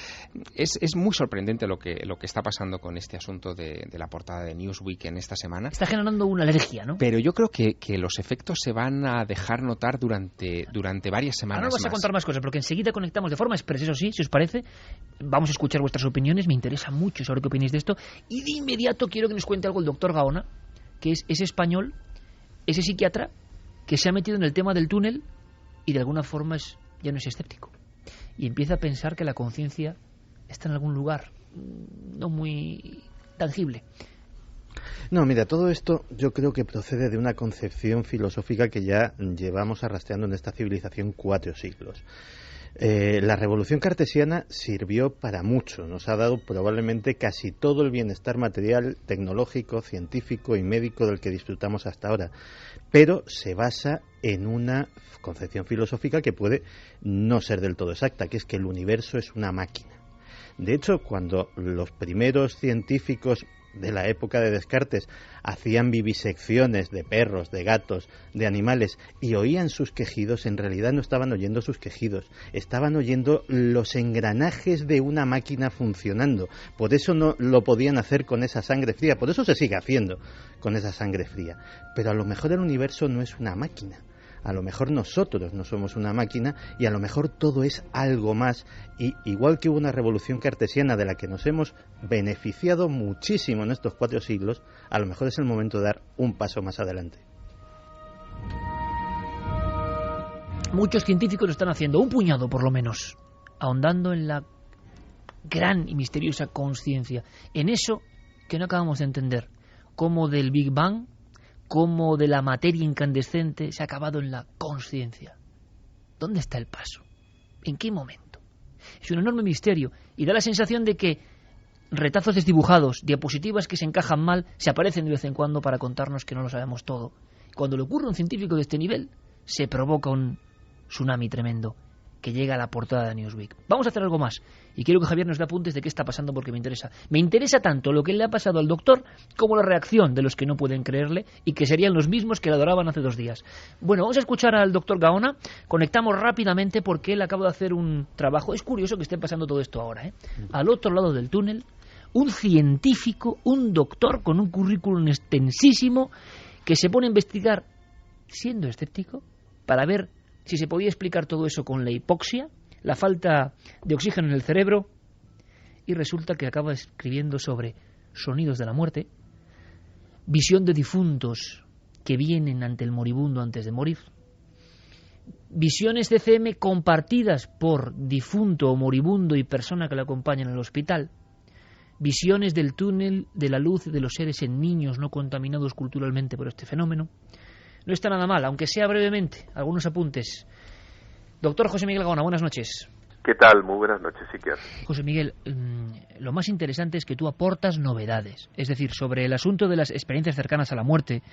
S4: Es muy sorprendente lo que está pasando con este asunto de la portada de Newsweek en esta semana.
S1: Está generando una alergia, ¿no?
S4: Pero yo creo que los efectos se van a dejar notar durante varias semanas.
S1: Ahora no vas
S4: más.
S1: a contar más cosas, porque enseguida conectamos de forma expresa, eso sí, si os parece. Vamos a escuchar vuestras opiniones, me interesa mucho saber qué opináis de esto. Y de inmediato quiero que nos cuente algo el doctor Gaona, que es ese español, ese psiquiatra, que se ha metido en el tema del túnel y de alguna forma ya no es escéptico. Y empieza a pensar que la conciencia está en algún lugar no muy tangible.
S5: No, mira, todo esto yo creo que procede de una concepción filosófica que ya llevamos arrastrando en esta civilización 4 siglos. La revolución cartesiana sirvió para mucho, nos ha dado probablemente casi todo el bienestar material, tecnológico, científico y médico del que disfrutamos hasta ahora, pero se basa en una concepción filosófica que puede no ser del todo exacta, que es que el universo es una máquina. De hecho, cuando los primeros científicos de la época de Descartes hacían vivisecciones de perros, de gatos, de animales y oían sus quejidos, en realidad no estaban oyendo sus quejidos, estaban oyendo los engranajes de una máquina funcionando. Por eso no lo podían hacer con esa sangre fría, por eso se sigue haciendo con esa sangre fría. Pero a lo mejor el universo no es una máquina. A lo mejor nosotros no somos una máquina y a lo mejor todo es algo más. Y igual que hubo una revolución cartesiana de la que nos hemos beneficiado muchísimo en estos 4 siglos, a lo mejor es el momento de dar un paso más adelante.
S1: Muchos científicos lo están haciendo, un puñado por lo menos, ahondando en la gran y misteriosa conciencia, en eso que no acabamos de entender, como del Big Bang, como de la materia incandescente se ha acabado en la conciencia. ¿Dónde está el paso? ¿En qué momento? Es un enorme misterio y da la sensación de que retazos desdibujados, diapositivas que se encajan mal, se aparecen de vez en cuando para contarnos que no lo sabemos todo. Cuando le ocurre a un científico de este nivel, se provoca un tsunami tremendo que llega a la portada de Newsweek. Vamos a hacer algo más y quiero que Javier nos dé apuntes de qué está pasando porque me interesa. Me interesa tanto lo que le ha pasado al doctor como la reacción de los que no pueden creerle y que serían los mismos que le adoraban hace 2 días. Bueno, vamos a escuchar al doctor Gaona. Conectamos rápidamente porque él acaba de hacer un trabajo. Es curioso que esté pasando todo esto ahora, ¿eh? Al otro lado del túnel, un científico, un doctor con un currículum extensísimo que se pone a investigar siendo escéptico para ver si se podía explicar todo eso con la hipoxia, la falta de oxígeno en el cerebro, y resulta que acaba escribiendo sobre sonidos de la muerte, visión de difuntos que vienen ante el moribundo antes de morir, visiones de CM compartidas por difunto o moribundo y persona que lo acompañan en el hospital, visiones del túnel de la luz de los seres en niños no contaminados culturalmente por este fenómeno. No está nada mal, aunque sea brevemente, algunos apuntes. Doctor José Miguel Gaona, buenas noches.
S9: ¿Qué tal? Muy buenas noches, Iker.
S1: José Miguel, lo más interesante es que tú aportas novedades, es decir, sobre el asunto de las experiencias cercanas a la muerte,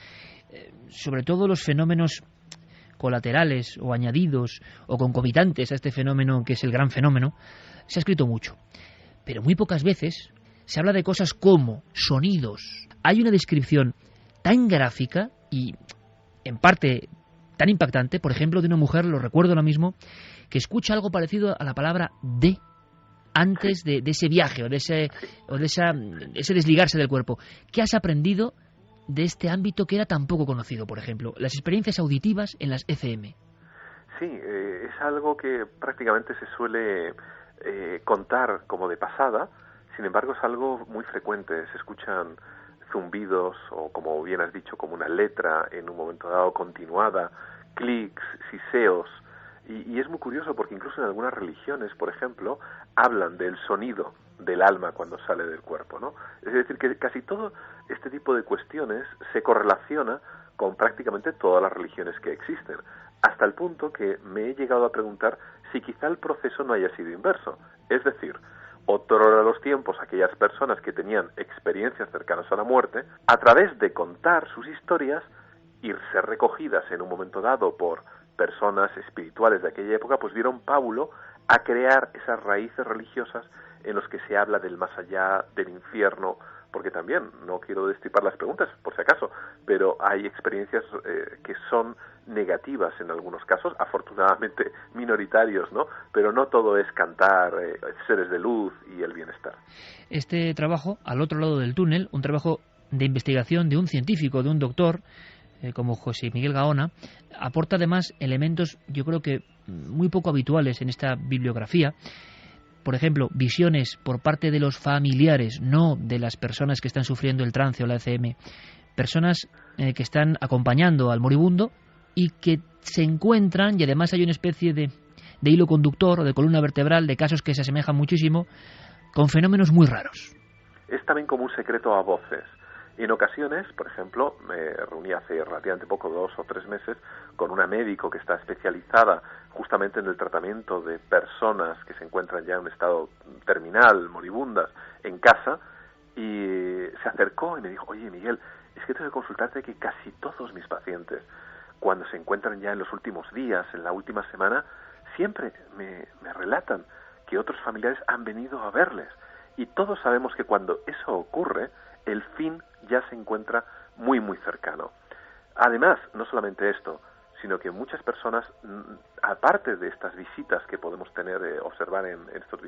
S1: sobre todo los fenómenos colaterales o añadidos o concomitantes a este fenómeno que es el gran fenómeno, se ha escrito mucho. Pero muy pocas veces se habla de cosas como sonidos. Hay una descripción tan gráfica y en parte tan impactante, por ejemplo, de una mujer, lo recuerdo ahora mismo, que escucha algo parecido a la palabra de antes de ese viaje o de ese desligarse del cuerpo. ¿Qué has aprendido de este ámbito que era tan poco conocido, por ejemplo? Las experiencias auditivas en las ECM.
S9: Sí, es algo que prácticamente se suele contar como de pasada, sin embargo es algo muy frecuente. Se escuchan zumbidos o, como bien has dicho, como una letra en un momento dado continuada, clics, siseos, y es muy curioso porque incluso en algunas religiones, por ejemplo, hablan del sonido del alma cuando sale del cuerpo, ¿no? Es decir, que casi todo este tipo de cuestiones se correlaciona con prácticamente todas las religiones que existen, hasta el punto que me he llegado a preguntar si quizá el proceso no haya sido inverso, es decir, otrora los tiempos aquellas personas que tenían experiencias cercanas a la muerte, a través de contar sus historias y ser recogidas en un momento dado por personas espirituales de aquella época, pues dieron pábulo a crear esas raíces religiosas en los que se habla del más allá, del infierno, porque también, no quiero destripar las preguntas, por si acaso, pero hay experiencias que son negativas en algunos casos, afortunadamente minoritarios, ¿no? Pero no todo es cantar seres de luz y el bienestar.
S1: Este trabajo, al otro lado del túnel, un trabajo de investigación de un científico, de un doctor, como José Miguel Gaona, aporta además elementos, yo creo que muy poco habituales en esta bibliografía. Por ejemplo, visiones por parte de los familiares, no de las personas que están sufriendo el trance o la ECM, personas que están acompañando al moribundo y que se encuentran, y además hay una especie de hilo conductor o de columna vertebral de casos que se asemejan muchísimo, con fenómenos muy raros.
S9: Es también como un secreto a voces. En ocasiones, por ejemplo, me reuní hace relativamente poco, 2 o 3 meses, con una médico que está especializada justamente en el tratamiento de personas que se encuentran ya en un estado terminal, moribundas, en casa, y se acercó y me dijo: oye, Miguel, es que tengo que consultarte que casi todos mis pacientes, cuando se encuentran ya en los últimos días, en la última semana, siempre me relatan que otros familiares han venido a verles. Y todos sabemos que cuando eso ocurre, el fin ya se encuentra muy, muy cercano. Además, no solamente esto, sino que muchas personas, aparte de estas visitas que podemos tener, observar en estas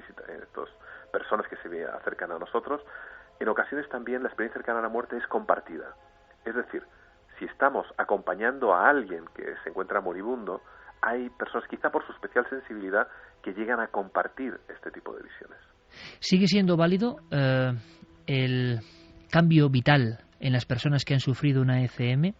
S9: personas que se acercan a nosotros, en ocasiones también la experiencia cercana a la muerte es compartida. Es decir, si estamos acompañando a alguien que se encuentra moribundo, hay personas, quizá por su especial sensibilidad, que llegan a compartir este tipo de visiones.
S1: ¿Sigue siendo válido el cambio vital en las personas que han sufrido una ECM?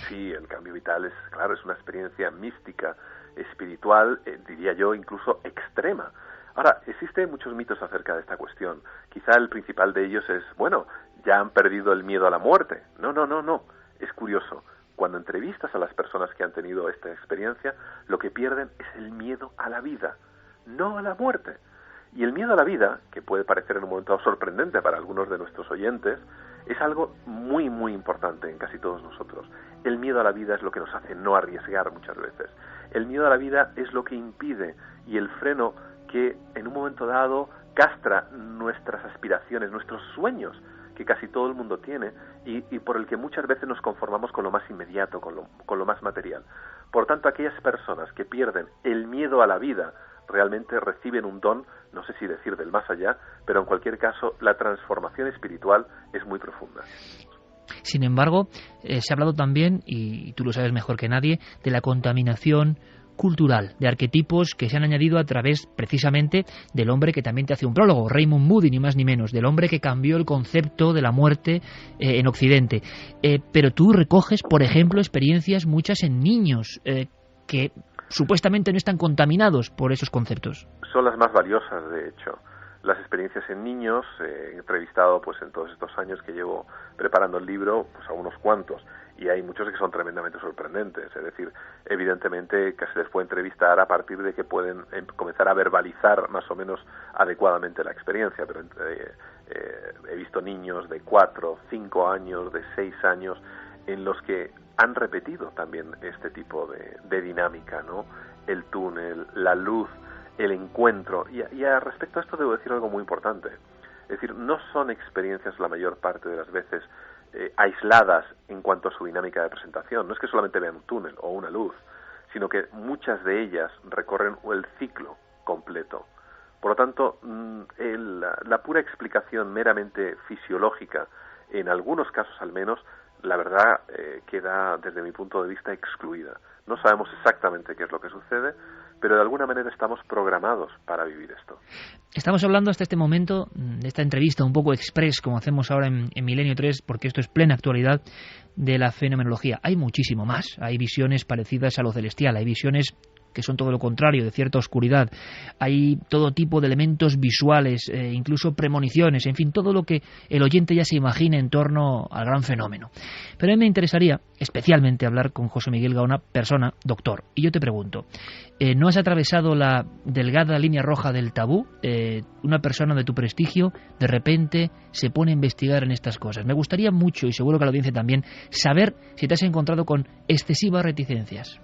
S9: Sí, el cambio vital es, claro, es una experiencia mística, espiritual, diría yo, incluso extrema. Ahora, existen muchos mitos acerca de esta cuestión. Quizá el principal de ellos es, bueno, ya han perdido el miedo a la muerte. No. Es curioso. Cuando entrevistas a las personas que han tenido esta experiencia, lo que pierden es el miedo a la vida, no a la muerte. Y el miedo a la vida, que puede parecer en un momento sorprendente para algunos de nuestros oyentes, es algo muy, muy importante en casi todos nosotros. El miedo a la vida es lo que nos hace no arriesgar muchas veces. El miedo a la vida es lo que impide y el freno que en un momento dado castra nuestras aspiraciones, nuestros sueños, que casi todo el mundo tiene y por el que muchas veces nos conformamos con lo más inmediato, con lo más material. Por tanto, aquellas personas que pierden el miedo a la vida realmente reciben un don, no sé si decir del más allá, pero en cualquier caso la transformación espiritual es muy profunda.
S1: Sin embargo, se ha hablado también, y tú lo sabes mejor que nadie, de la contaminación cultural, de arquetipos que se han añadido a través precisamente del hombre que también te hace un prólogo, Raymond Moody, ni más ni menos, del hombre que cambió el concepto de la muerte en Occidente. Pero tú recoges, por ejemplo, experiencias muchas en niños que supuestamente no están contaminados por esos conceptos.
S9: Son las más valiosas, de hecho. Las experiencias en niños, he entrevistado pues en todos estos años que llevo preparando el libro, pues a unos cuantos, y hay muchos que son tremendamente sorprendentes. Es decir, evidentemente que se les puede entrevistar a partir de que pueden comenzar a verbalizar más o menos adecuadamente la experiencia, pero he visto niños de 4, 5 años, de 6 años, en los que han repetido también este tipo de dinámica, ¿no? El túnel, la luz, el encuentro. Y respecto a esto debo decir algo muy importante. Es decir, no son experiencias la mayor parte de las veces aisladas en cuanto a su dinámica de presentación. No es que solamente vean un túnel o una luz, sino que muchas de ellas recorren el ciclo completo. Por lo tanto, la pura explicación meramente fisiológica, en algunos casos al menos, la verdad queda desde mi punto de vista excluida. No sabemos exactamente qué es lo que sucede, pero de alguna manera estamos programados para vivir esto.
S1: Estamos hablando hasta este momento de esta entrevista un poco express, como hacemos ahora en Milenio 3, porque esto es plena actualidad, de la fenomenología. Hay muchísimo más. Hay visiones parecidas a lo celestial, hay visiones que son todo lo contrario, de cierta oscuridad. Hay todo tipo de elementos visuales, incluso premoniciones, en fin, todo lo que el oyente ya se imagina en torno al gran fenómeno. Pero a mí me interesaría especialmente hablar con José Miguel Gaona, persona, doctor. Y yo te pregunto, ¿no has atravesado la delgada línea roja del tabú? Una persona de tu prestigio de repente se pone a investigar en estas cosas. Me gustaría mucho, y seguro que la audiencia también, saber si te has encontrado con excesivas reticencias.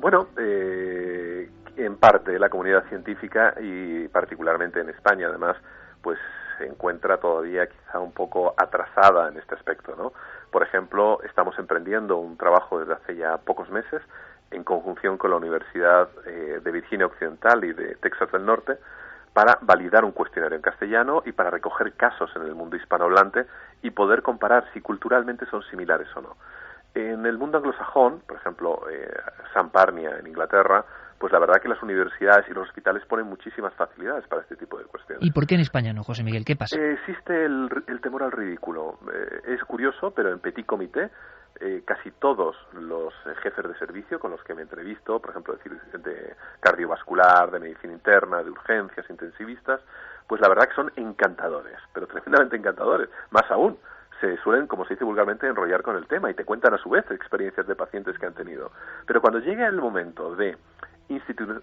S9: Bueno, en parte la comunidad científica y particularmente en España, además, pues se encuentra todavía quizá un poco atrasada en este aspecto, ¿no? Por ejemplo, estamos emprendiendo un trabajo desde hace ya pocos meses en conjunción con la Universidad de Virginia Occidental y de Texas del Norte para validar un cuestionario en castellano y para recoger casos en el mundo hispanohablante y poder comparar si culturalmente son similares o no. En el mundo anglosajón, por ejemplo, San Parnia en Inglaterra, pues la verdad que las universidades y los hospitales ponen muchísimas facilidades para este tipo de cuestiones.
S1: ¿Y por qué en España no, José Miguel? ¿Qué pasa?
S9: Existe el temor al ridículo. Es curioso, pero en Petit Comité casi todos los jefes de servicio con los que me entrevisto, por ejemplo, de cardiovascular, de medicina interna, de urgencias, intensivistas, pues la verdad que son encantadores, pero tremendamente encantadores. Más aún, se suelen, como se dice vulgarmente, enrollar con el tema y te cuentan a su vez experiencias de pacientes que han tenido. Pero cuando llega el momento de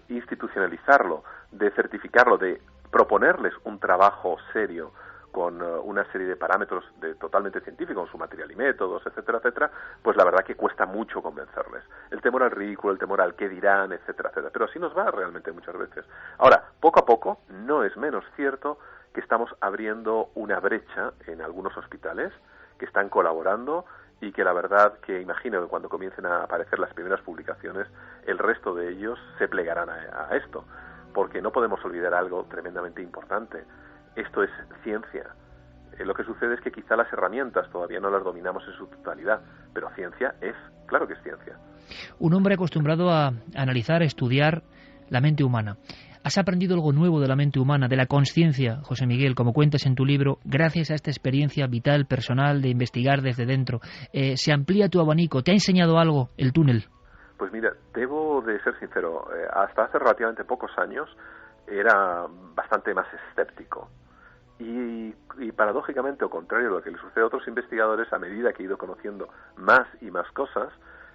S9: institucionalizarlo, de certificarlo, de proponerles un trabajo serio con una serie de parámetros totalmente científicos, con su material y métodos, etcétera, etcétera, pues la verdad que cuesta mucho convencerles. El temor al ridículo, el temor al qué dirán, etcétera, etcétera. Pero así nos va realmente muchas veces. Ahora, poco a poco, no es menos cierto que estamos abriendo una brecha en algunos hospitales que están colaborando y que la verdad que imagino que cuando comiencen a aparecer las primeras publicaciones, el resto de ellos se plegarán a esto, porque no podemos olvidar algo tremendamente importante. Esto es ciencia. Lo que sucede es que quizá las herramientas todavía no las dominamos en su totalidad, pero ciencia es, claro que es ciencia.
S1: Un hombre acostumbrado a analizar, a estudiar la mente humana. ¿Has aprendido algo nuevo de la mente humana, de la consciencia, José Miguel, como cuentas en tu libro, gracias a esta experiencia vital, personal, de investigar desde dentro? ¿Se amplía tu abanico? ¿Te ha enseñado algo el túnel?
S9: Pues mira, debo de ser sincero, hasta hace relativamente pocos años era bastante más escéptico. Y paradójicamente, o contrario a lo que le sucede a otros investigadores, a medida que he ido conociendo más y más cosas,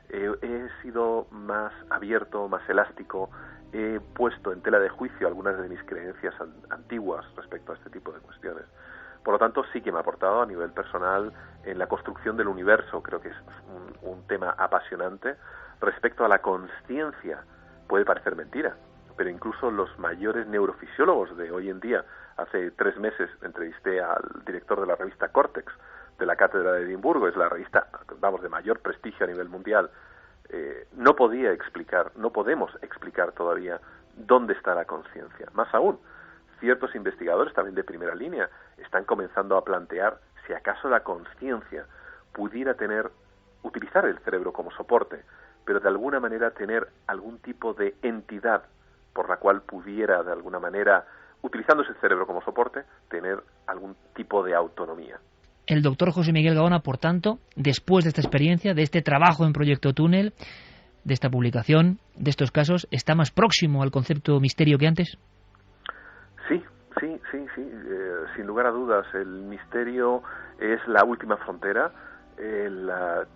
S9: he sido más abierto, más elástico, he puesto en tela de juicio algunas de mis creencias antiguas respecto a este tipo de cuestiones. Por lo tanto, sí que me ha aportado a nivel personal en la construcción del universo. Creo que es un tema apasionante. Respecto a la consciencia, puede parecer mentira, pero incluso los mayores neurofisiólogos de hoy en día, hace 3 meses entrevisté al director de la revista Cortex, de la Cátedra de Edimburgo, es la revista, de mayor prestigio a nivel mundial. No podemos explicar todavía dónde está la conciencia. Más aún, ciertos investigadores también de primera línea están comenzando a plantear si acaso la conciencia pudiera utilizar el cerebro como soporte, pero de alguna manera tener algún tipo de entidad por la cual pudiera de alguna manera, utilizando ese cerebro como soporte, tener algún tipo de autonomía.
S1: El doctor José Miguel Gaona, por tanto, después de esta experiencia, de este trabajo en Proyecto Túnel, de esta publicación, de estos casos, ¿está más próximo al concepto misterio que antes?
S9: Sí. Sin lugar a dudas, el misterio es la última frontera.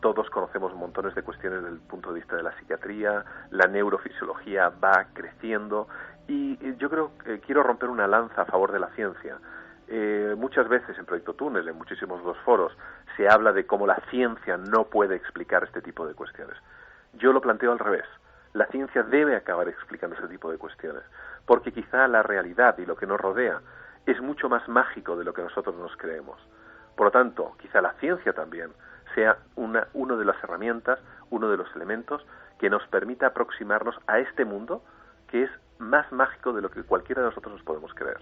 S9: Todos conocemos montones de cuestiones desde el punto de vista de la psiquiatría, la neurofisiología va creciendo y yo creo que quiero romper una lanza a favor de la ciencia. Muchas veces en Proyecto Túnel, en muchísimos dos foros, se habla de cómo la ciencia no puede explicar este tipo de cuestiones. Yo lo planteo al revés. La ciencia debe acabar explicando ese tipo de cuestiones, porque quizá la realidad y lo que nos rodea es mucho más mágico de lo que nosotros nos creemos. Por lo tanto, quizá la ciencia también sea una de las herramientas, uno de los elementos que nos permita aproximarnos a este mundo que es más mágico de lo que cualquiera de nosotros nos podemos creer.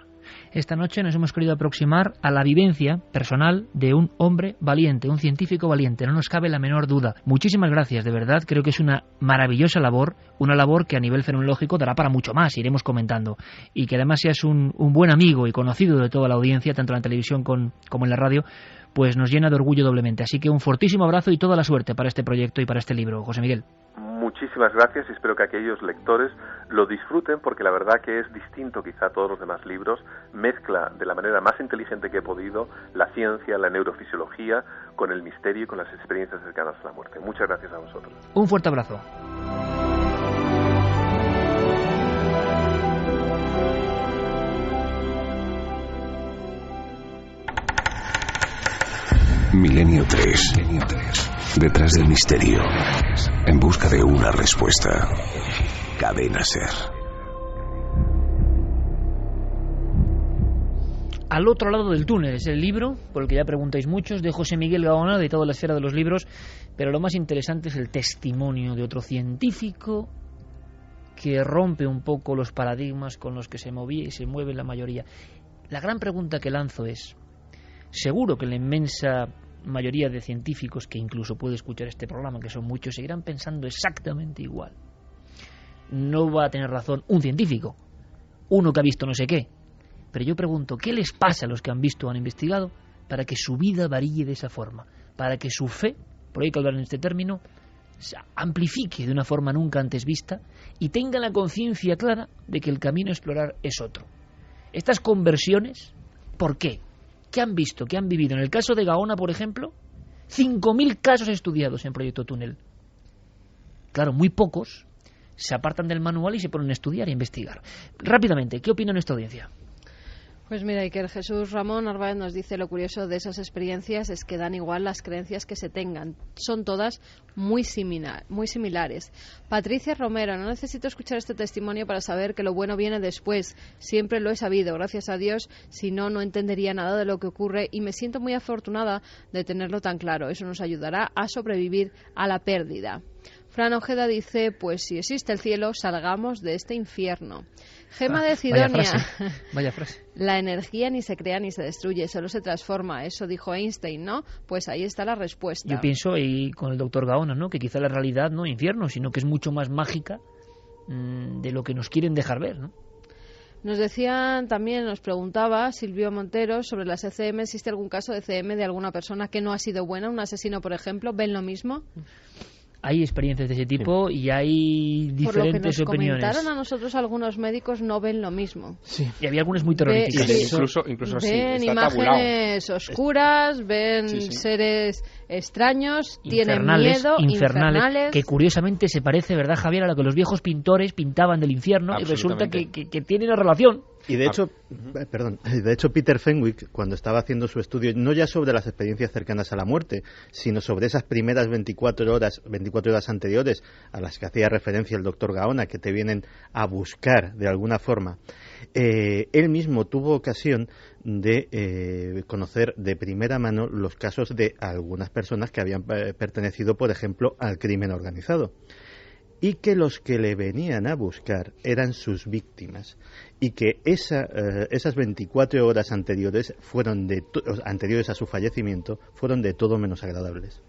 S1: Esta noche nos hemos querido aproximar a la vivencia personal de un hombre valiente, un científico valiente, no nos cabe la menor duda. Muchísimas gracias, de verdad, creo que es una maravillosa labor, una labor que a nivel fenomenológico dará para mucho más, iremos comentando, y que además seas un buen amigo y conocido de toda la audiencia, tanto en la televisión como en la radio, pues nos llena de orgullo doblemente. Así que un fortísimo abrazo y toda la suerte para este proyecto y para este libro, José Miguel.
S9: Muchísimas gracias y espero que aquellos lectores lo disfruten, porque la verdad que es distinto quizá a todos los demás libros, mezcla de la manera más inteligente que he podido la ciencia, la neurofisiología con el misterio y con las experiencias cercanas a la muerte. Muchas gracias a vosotros.
S1: Un fuerte abrazo.
S2: Milenio 3. Detrás del misterio. En busca de una respuesta. Cadena SER.
S1: Al otro lado del túnel es el libro, por el que ya preguntáis muchos, de José Miguel Gaona, de toda la esfera de los libros, pero lo más interesante es el testimonio de otro científico que rompe un poco los paradigmas con los que se movía y se mueve la mayoría. La gran pregunta que lanzo es, seguro que la inmensa mayoría de científicos que incluso puede escuchar este programa, que son muchos, seguirán pensando exactamente igual. No va a tener razón un científico, uno que ha visto no sé qué, pero yo pregunto, ¿qué les pasa a los que han visto o han investigado para que su vida varíe de esa forma? Para que su fe, por ahí hay que hablar en este término, se amplifique de una forma nunca antes vista y tengan la conciencia clara de que el camino a explorar es otro. Estas conversiones, ¿por qué? ¿Qué han visto? ¿Qué han vivido? En el caso de Gaona, por ejemplo, 5.000 casos estudiados en Proyecto Túnel. Claro, muy pocos se apartan del manual y se ponen a estudiar e investigar. Rápidamente, ¿qué opina nuestra audiencia?
S3: Pues mira, Iker, Jesús Ramón Narváez nos dice: lo curioso de esas experiencias es que dan igual las creencias que se tengan. Son todas muy similares. Patricia Romero: no necesito escuchar este testimonio para saber que lo bueno viene después. Siempre lo he sabido, gracias a Dios. Si no, no entendería nada de lo que ocurre y me siento muy afortunada de tenerlo tan claro. Eso nos ayudará a sobrevivir a la pérdida. Fran Ojeda dice: pues si existe el cielo, salgamos de este infierno. Gema de Cidonia:
S1: vaya frase.
S3: La energía ni se crea ni se destruye, solo se transforma. Eso dijo Einstein, ¿no? Pues ahí está la respuesta.
S1: Yo pienso, y con el doctor Gaona, ¿no?, que quizá la realidad no es infierno, sino que es mucho más mágica de lo que nos quieren dejar ver, ¿no?
S3: Nos decían también, nos preguntaba Silvio Montero sobre las ECM. ¿Existe algún caso de ECM de alguna persona que no ha sido buena? Un asesino, por ejemplo. ¿Ven lo mismo?
S1: Hay experiencias de ese tipo y hay diferentes opiniones. Por lo que nos
S3: comentaron a nosotros, algunos médicos no ven lo mismo.
S1: Sí, y había algunas muy terroríficas.
S4: Incluso así,
S3: ven
S4: está
S3: imágenes
S4: tabulado.
S3: Oscuras, ven seres extraños, tienen miedo, infernales.
S1: Que curiosamente se parece, ¿verdad, Javier?, a lo que los viejos pintores pintaban del infierno, y resulta que tiene una relación.
S5: Y de hecho, Peter Fenwick, cuando estaba haciendo su estudio, no ya sobre las experiencias cercanas a la muerte, sino sobre esas primeras 24 horas anteriores a las que hacía referencia el doctor Gaona, que te vienen a buscar de alguna forma, él mismo tuvo ocasión de conocer de primera mano los casos de algunas personas que habían pertenecido, por ejemplo, al crimen organizado, y que los que le venían a buscar eran sus víctimas, y que esas 24 horas anteriores anteriores a su fallecimiento fueron de todo menos agradables.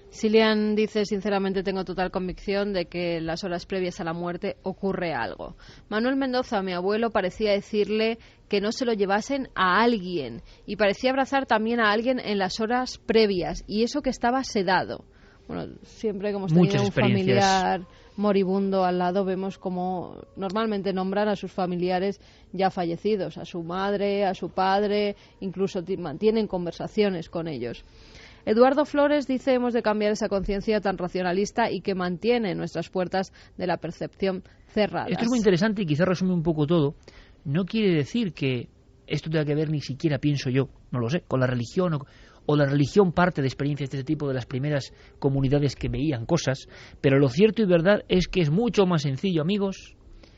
S3: Silian dice: sinceramente tengo total convicción de que en las horas previas a la muerte ocurre algo. Manuel Mendoza: mi abuelo parecía decirle que no se lo llevasen a alguien, y parecía abrazar también a alguien en las horas previas, y eso que estaba sedado. Bueno, siempre que hemos tenido un familiar moribundo al lado, vemos como normalmente nombran a sus familiares ya fallecidos, a su madre, a su padre, incluso mantienen conversaciones con ellos. Eduardo Flores dice: hemos de cambiar esa conciencia tan racionalista y que mantiene nuestras puertas de la percepción cerradas.
S1: Esto es muy interesante y quizá resume un poco todo. No quiere decir que esto tenga que ver, ni siquiera pienso yo, no lo sé, con la religión o la religión parte de experiencias de este tipo de las primeras comunidades que veían cosas, pero lo cierto y verdad es que es mucho más sencillo, amigos,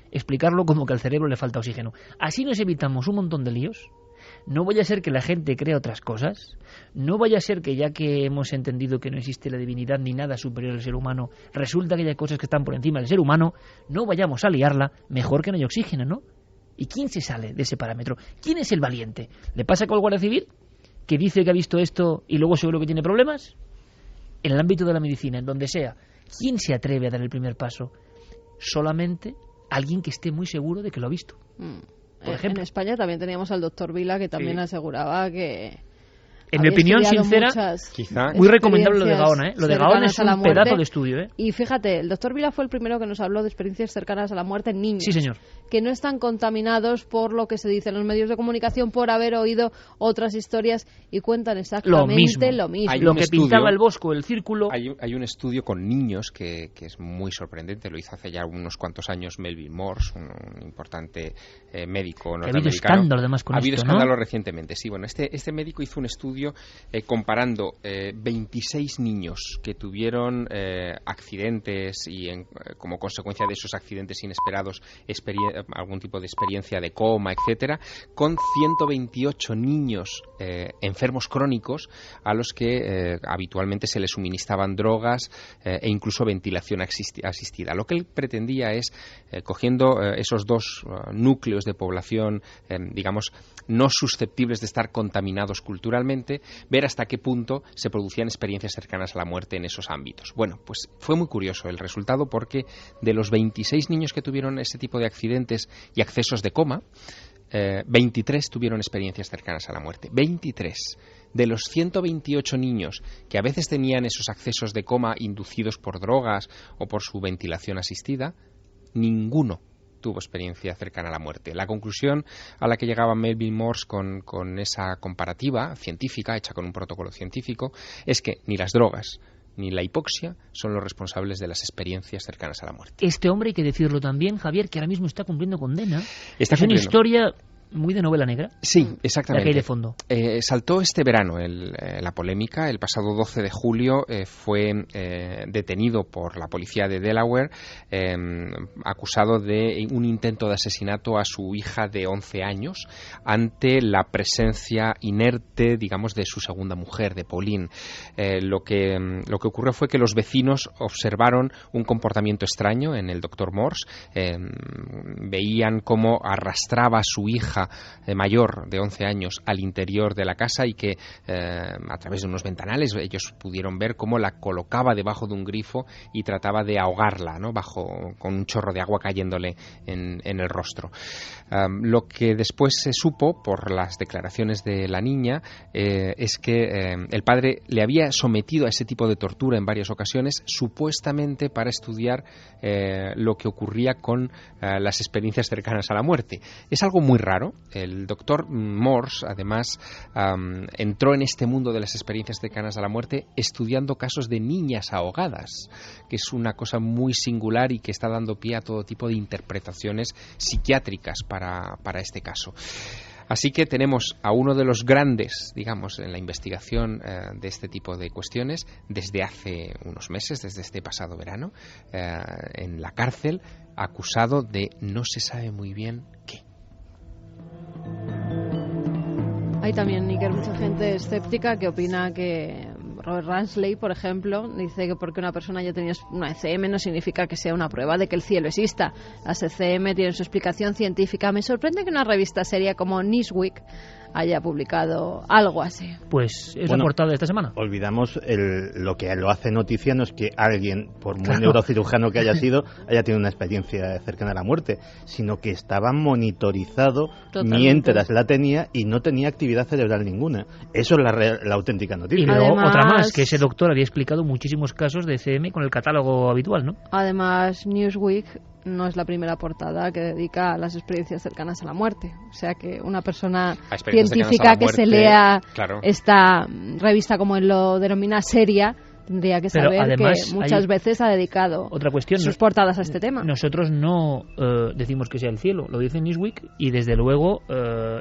S1: explicarlo como que al cerebro le falta oxígeno. Así nos evitamos un montón de líos. No vaya a ser que la gente crea otras cosas, no vaya a ser que, ya que hemos entendido que no existe la divinidad ni nada superior al ser humano, resulta que hay cosas que están por encima del ser humano, no vayamos a liarla, mejor que no haya oxígeno, ¿no? ¿Y quién se sale de ese parámetro? ¿Quién es el valiente? ¿Le pasa con el Guardia Civil, que dice que ha visto esto y luego seguro que tiene problemas? En el ámbito de la medicina, en donde sea, ¿quién se atreve a dar el primer paso? Solamente alguien que esté muy seguro de que lo ha visto. Por ejemplo,
S3: en España también teníamos al doctor Vila, que también aseguraba que...
S1: En mi opinión sincera, muy recomendable lo de Gaona, ¿eh? Lo de Gaona es un pedazo de estudio, ¿eh?
S3: Y fíjate, el doctor Vila fue el primero que nos habló de experiencias cercanas a la muerte en niños.
S1: Sí, señor.
S3: Que no están contaminados por lo que se dice en los medios de comunicación, por haber oído otras historias, y cuentan exactamente lo mismo.
S1: Lo que pintaba el Bosco, el círculo.
S4: Hay un estudio con niños que es muy sorprendente. Lo hizo hace ya unos cuantos años Melville Morse, un importante médico norteamericano.
S1: Ha habido escándalo además con esto,
S4: Ha habido escándalo recientemente, sí. Bueno, este médico hizo un estudio estudio comparando 26 niños que tuvieron accidentes y como consecuencia de esos accidentes inesperados algún tipo de experiencia de coma, etcétera, con 128 niños enfermos crónicos a los que habitualmente se les suministraban drogas e incluso ventilación asistida. Lo que él pretendía es, cogiendo esos dos núcleos de población, digamos, no susceptibles de estar contaminados culturalmente, ver hasta qué punto se producían experiencias cercanas a la muerte en esos ámbitos. Bueno, pues fue muy curioso el resultado, porque de los 26 niños que tuvieron ese tipo de accidentes y accesos de coma, 23 tuvieron experiencias cercanas a la muerte. 23. De los 128 niños que a veces tenían esos accesos de coma inducidos por drogas o por su ventilación asistida, ninguno tuvo experiencia cercana a la muerte. La conclusión a la que llegaba Melville Morse con esa comparativa científica, hecha con un protocolo científico, es que ni las drogas ni la hipoxia son los responsables de las experiencias cercanas a la muerte.
S1: Este hombre, hay que decirlo también, Javier, que ahora mismo está cumpliendo condena.
S4: Es
S1: una historia muy de novela negra.
S4: Sí, exactamente.
S1: La que hay de fondo.
S4: Saltó este verano la polémica. El pasado 12 de julio fue detenido por la policía de Delaware, acusado de un intento de asesinato a su hija de 11 años ante la presencia inerte, digamos, de su segunda mujer, de Pauline. Lo que ocurrió fue que los vecinos observaron un comportamiento extraño en el doctor Morse. Veían cómo arrastraba a su hija mayor de 11 años al interior de la casa y que a través de unos ventanales ellos pudieron ver cómo la colocaba debajo de un grifo y trataba de ahogarla, ¿no?, con un chorro de agua cayéndole en el rostro. Lo que después se supo por las declaraciones de la niña es que el padre le había sometido a ese tipo de tortura en varias ocasiones, supuestamente para estudiar lo que ocurría con las experiencias cercanas a la muerte. Es algo muy raro. El doctor Morse, además, entró en este mundo de las experiencias cercanas a la muerte estudiando casos de niñas ahogadas, que es una cosa muy singular y que está dando pie a todo tipo de interpretaciones psiquiátricas para este caso. Así que tenemos a uno de los grandes, digamos, en la investigación de este tipo de cuestiones desde hace unos meses, desde este pasado verano, en la cárcel, acusado de no se sabe muy bien qué.
S3: Hay también, Iker, mucha gente escéptica que opina que Robert Ransley, por ejemplo, dice que porque una persona haya tenido una ECM no significa que sea una prueba de que el cielo exista. Las ECM tienen su explicación científica. Me sorprende que una revista seria como Newsweek haya publicado algo así.
S1: Pues es la portada de esta semana.
S5: Olvidamos lo que lo hace noticia, no es que alguien, por muy neurocirujano que haya sido, haya tenido una experiencia cercana a la muerte, sino que estaba monitorizado mientras la tenía y no tenía actividad cerebral ninguna. Eso es la auténtica noticia.
S1: Y luego otra más, que ese doctor había explicado muchísimos casos de ECM con el catálogo habitual, ¿no?
S3: Además, Newsweek no es la primera portada que dedica a las experiencias cercanas a la muerte. O sea que una persona científica que se lea esta revista, como él lo denomina, seria, tendría que saber además, que muchas veces ha dedicado sus portadas a este tema.
S1: Nosotros no decimos que sea el cielo, lo dice Newsweek, y desde luego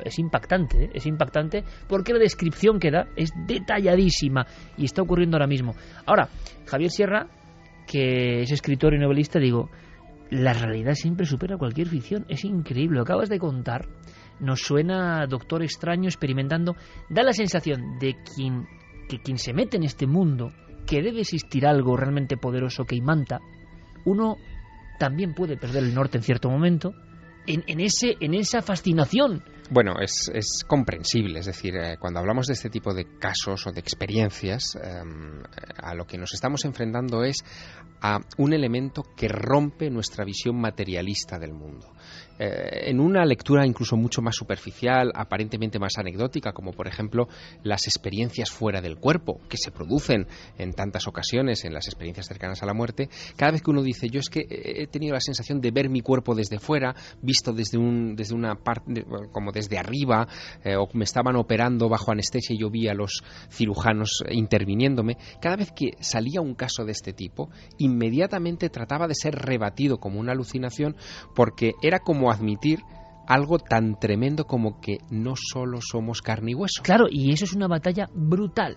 S1: es impactante porque la descripción que da es detalladísima y está ocurriendo ahora mismo. Ahora, Javier Sierra, que es escritor y novelista, digo, la realidad siempre supera cualquier ficción. Es increíble, lo acabas de contar. Nos suena Doctor Extraño experimentando. Da la sensación de que quien se mete en este mundo, que debe existir algo realmente poderoso que imanta, uno también puede perder el norte en cierto momento en esa fascinación.
S4: Bueno, es comprensible, es decir, cuando hablamos de este tipo de casos o de experiencias, a lo que nos estamos enfrentando es a un elemento que rompe nuestra visión materialista del mundo. En una lectura incluso mucho más superficial, aparentemente más anecdótica, como por ejemplo las experiencias fuera del cuerpo, que se producen en tantas ocasiones en las experiencias cercanas a la muerte, cada vez que uno dice, yo es que he tenido la sensación de ver mi cuerpo desde fuera, visto desde una parte, como desde arriba, o me estaban operando bajo anestesia y yo vi a los cirujanos interviniéndome, cada vez que salía un caso de este tipo, inmediatamente trataba de ser rebatido como una alucinación, porque era como admitir algo tan tremendo como que no solo somos carne y hueso.
S1: Claro, y eso es una batalla brutal.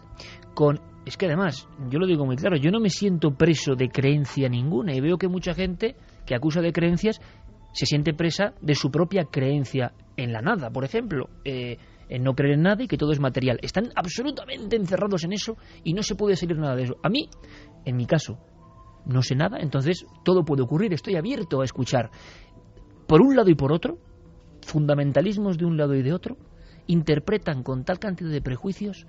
S1: Es que además, yo lo digo muy claro, yo no me siento preso de creencia ninguna y veo que mucha gente que acusa de creencias se siente presa de su propia creencia en la nada, por ejemplo, en no creer en nada y que todo es material. Están absolutamente encerrados en eso y no se puede salir nada de eso. A mí, en mi caso, no sé nada, entonces todo puede ocurrir, estoy abierto a escuchar. Por un lado y por otro, fundamentalismos de un lado y de otro, interpretan con tal cantidad de prejuicios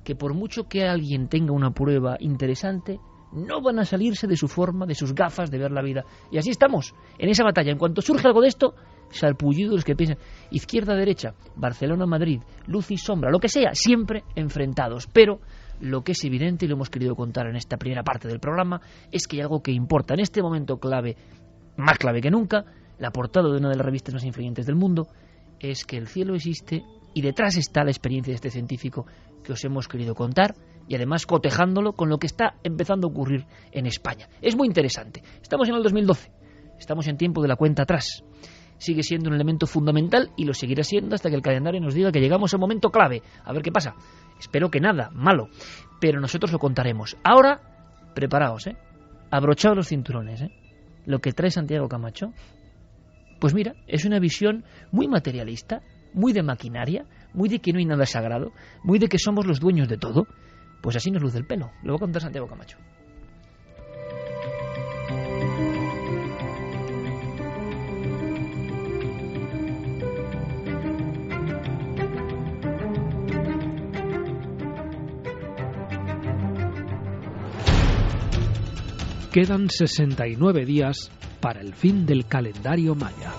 S1: que por mucho que alguien tenga una prueba interesante, no van a salirse de su forma, de sus gafas de ver la vida. Y así estamos, en esa batalla. En cuanto surge algo de esto, salpullido los que piensan izquierda-derecha, Barcelona-Madrid, luz y sombra, lo que sea, siempre enfrentados. Pero lo que es evidente, y lo hemos querido contar en esta primera parte del programa, es que hay algo que importa en este momento clave, más clave que nunca. La portada de una de las revistas más influyentes del mundo es que el cielo existe y detrás está la experiencia de este científico que os hemos querido contar y además cotejándolo con lo que está empezando a ocurrir en España. Es muy interesante. Estamos en el 2012, estamos en tiempo de la cuenta atrás. Sigue siendo un elemento fundamental y lo seguirá siendo hasta que el calendario nos diga que llegamos al momento clave. A ver qué pasa. Espero que nada malo, pero nosotros lo contaremos. Ahora, preparaos, abrochaos los cinturones, Lo que trae Santiago Camacho, pues mira, es una visión muy materialista, muy de maquinaria, muy de que no hay nada sagrado, muy de que somos los dueños de todo. Pues así nos luce el pelo. Lo va a contar Santiago Camacho.
S10: Quedan 69 días para el fin del calendario maya.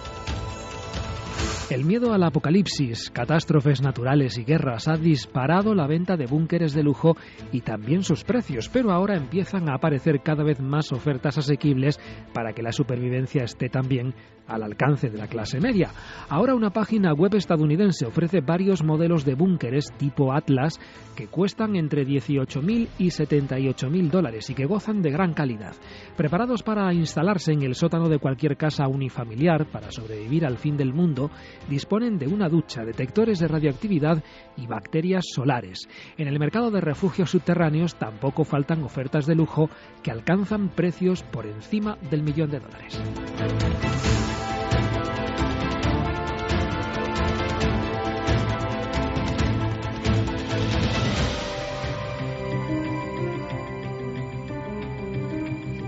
S10: El miedo al apocalipsis, catástrofes naturales y guerras ha disparado la venta de búnkeres de lujo y también sus precios, pero ahora empiezan a aparecer cada vez más ofertas asequibles para que la supervivencia esté también al alcance de la clase media. Ahora una página web estadounidense ofrece varios modelos de búnkeres tipo Atlas que cuestan entre $18.000 y $78.000 y que gozan de gran calidad. Preparados para instalarse en el sótano de cualquier casa unifamiliar para sobrevivir al fin del mundo, disponen de una ducha, detectores de radioactividad y bacterias solares. En el mercado de refugios subterráneos tampoco faltan ofertas de lujo que alcanzan precios por encima del $1.000.000.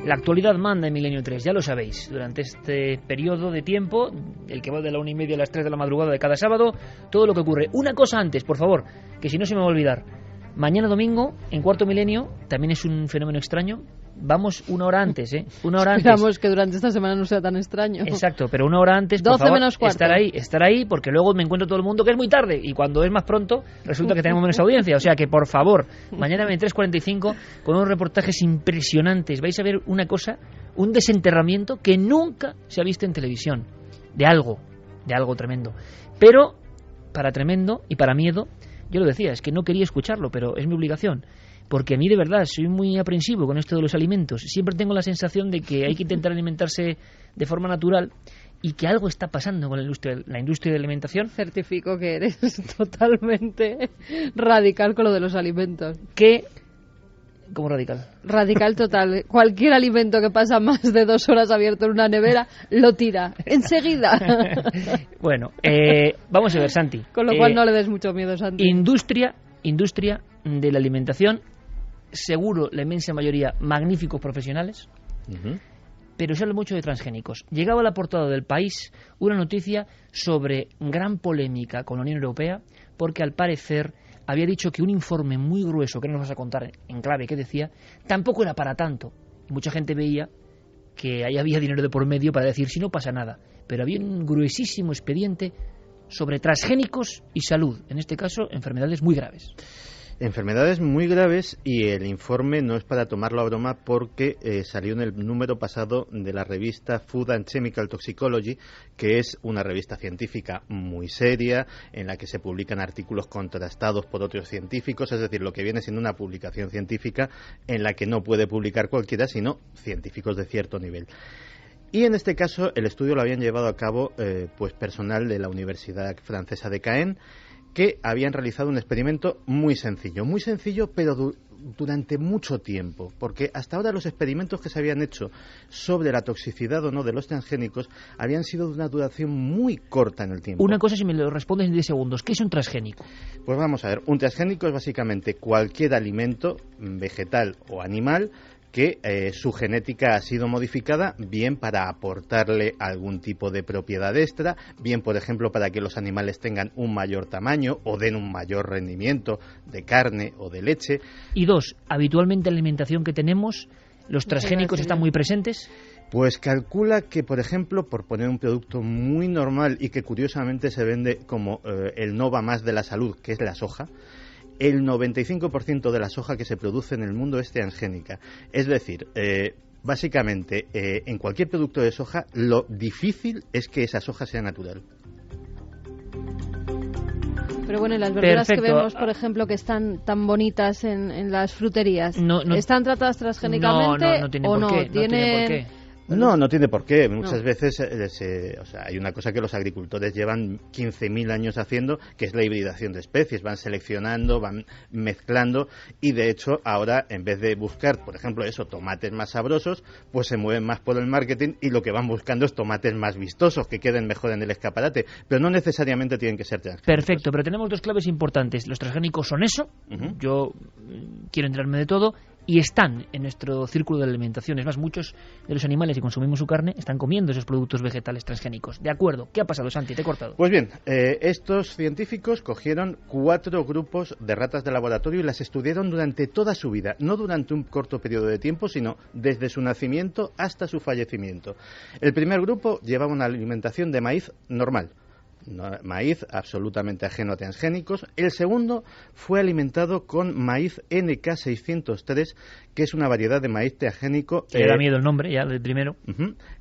S1: La actualidad manda en Milenio 3, ya lo sabéis. Durante este periodo de tiempo, el que va de la 1:30 a las 3 de la madrugada de cada sábado, todo lo que ocurre. Una cosa antes, por favor, que si no se me va a olvidar. Mañana domingo, en Cuarto Milenio, también es un fenómeno extraño. Vamos una hora antes, Una hora antes.
S3: Esperamos que durante esta semana no sea tan extraño.
S1: Exacto, pero una hora antes, por
S3: 12
S1: favor,
S3: menos cuarto.
S1: estar ahí, porque luego me encuentro todo el mundo que es muy tarde, y cuando es más pronto, resulta que tenemos menos audiencia. O sea que, por favor, mañana 23:45, con unos reportajes impresionantes, vais a ver una cosa, un desenterramiento que nunca se ha visto en televisión. De algo tremendo. Pero, para tremendo y para miedo, yo lo decía, es que no quería escucharlo, pero es mi obligación. Porque a mí de verdad soy muy aprensivo con esto de los alimentos. Siempre tengo la sensación de que hay que intentar alimentarse de forma natural y que algo está pasando con la industria de alimentación.
S3: Certifico que eres totalmente radical con lo de los alimentos.
S1: ¿Cómo radical?
S3: Radical total. Cualquier alimento que pasa más de 2 horas abierto en una nevera, lo tira. Enseguida.
S1: Bueno, vamos a ver, Santi.
S3: Con lo cual no le des mucho miedo, Santi.
S1: Industria de la alimentación. Seguro la inmensa mayoría magníficos profesionales, pero se habla mucho de transgénicos. Llegaba a la portada del País una noticia sobre gran polémica con la Unión Europea, porque al parecer había dicho que un informe muy grueso, que no nos vas a contar en clave, que decía, tampoco era para tanto. Y mucha gente veía que ahí había dinero de por medio para decir, si no pasa nada. Pero había un gruesísimo expediente sobre transgénicos y salud, en este caso enfermedades muy graves.
S5: Enfermedades muy graves, y el informe no es para tomarlo a broma porque salió en el número pasado de la revista Food and Chemical Toxicology, que es una revista científica muy seria en la que se publican artículos contrastados por otros científicos, es decir, lo que viene siendo una publicación científica en la que no puede publicar cualquiera sino científicos de cierto nivel. Y en este caso el estudio lo habían llevado a cabo pues personal de la Universidad Francesa de Caen, que habían realizado un experimento muy sencillo, pero durante mucho tiempo, porque hasta ahora los experimentos que se habían hecho sobre la toxicidad o no de los transgénicos habían sido de una duración muy corta en el tiempo.
S1: Una cosa, si me lo respondes en 10 segundos, ¿qué es un transgénico?
S5: Pues vamos a ver, un transgénico es básicamente cualquier alimento, vegetal o animal, que su genética ha sido modificada, bien para aportarle algún tipo de propiedad extra, bien, por ejemplo, para que los animales tengan un mayor tamaño o den un mayor rendimiento de carne o de leche.
S1: Y dos, habitualmente en la alimentación que tenemos, ¿los transgénicos están muy presentes?
S5: Pues calcula que, por ejemplo, por poner un producto muy normal y que curiosamente se vende como el Nova Más de la salud, que es la soja, el 95% de la soja que se produce en el mundo es transgénica. Es decir, básicamente, en cualquier producto de soja, lo difícil es que esa soja sea natural.
S3: Pero bueno, y las verduras
S1: Perfecto.
S3: que vemos, por ejemplo, que están tan bonitas en las fruterías,
S1: No,
S3: ¿están tratadas transgénicamente
S1: no tiene
S3: o
S1: por
S3: no?
S1: qué, no tiene por qué.
S5: No tiene por qué. Muchas veces hay una cosa que los agricultores llevan 15.000 años haciendo, que es la hibridación de especies. Van seleccionando, van mezclando y, de hecho, ahora, en vez de buscar, por ejemplo, tomates más sabrosos, pues se mueven más por el marketing y lo que van buscando es tomates más vistosos, que queden mejor en el escaparate. Pero no necesariamente tienen que ser transgénicos.
S1: Perfecto, pero tenemos dos claves importantes. Los transgénicos son eso, yo quiero enterarme de todo, y están en nuestro círculo de alimentación. Es más, muchos de los animales que consumimos su carne están comiendo esos productos vegetales transgénicos. De acuerdo. ¿Qué ha pasado, Santi? Te he cortado.
S5: Pues bien, estos científicos cogieron 4 grupos de ratas de laboratorio y las estudiaron durante toda su vida, no durante un corto periodo de tiempo, sino desde su nacimiento hasta su fallecimiento. El primer grupo llevaba una alimentación de maíz normal. Maíz absolutamente ajeno a transgénicos. El segundo fue alimentado con maíz NK603, que es una variedad de maíz transgénico.
S1: Le da miedo el nombre ya del primero.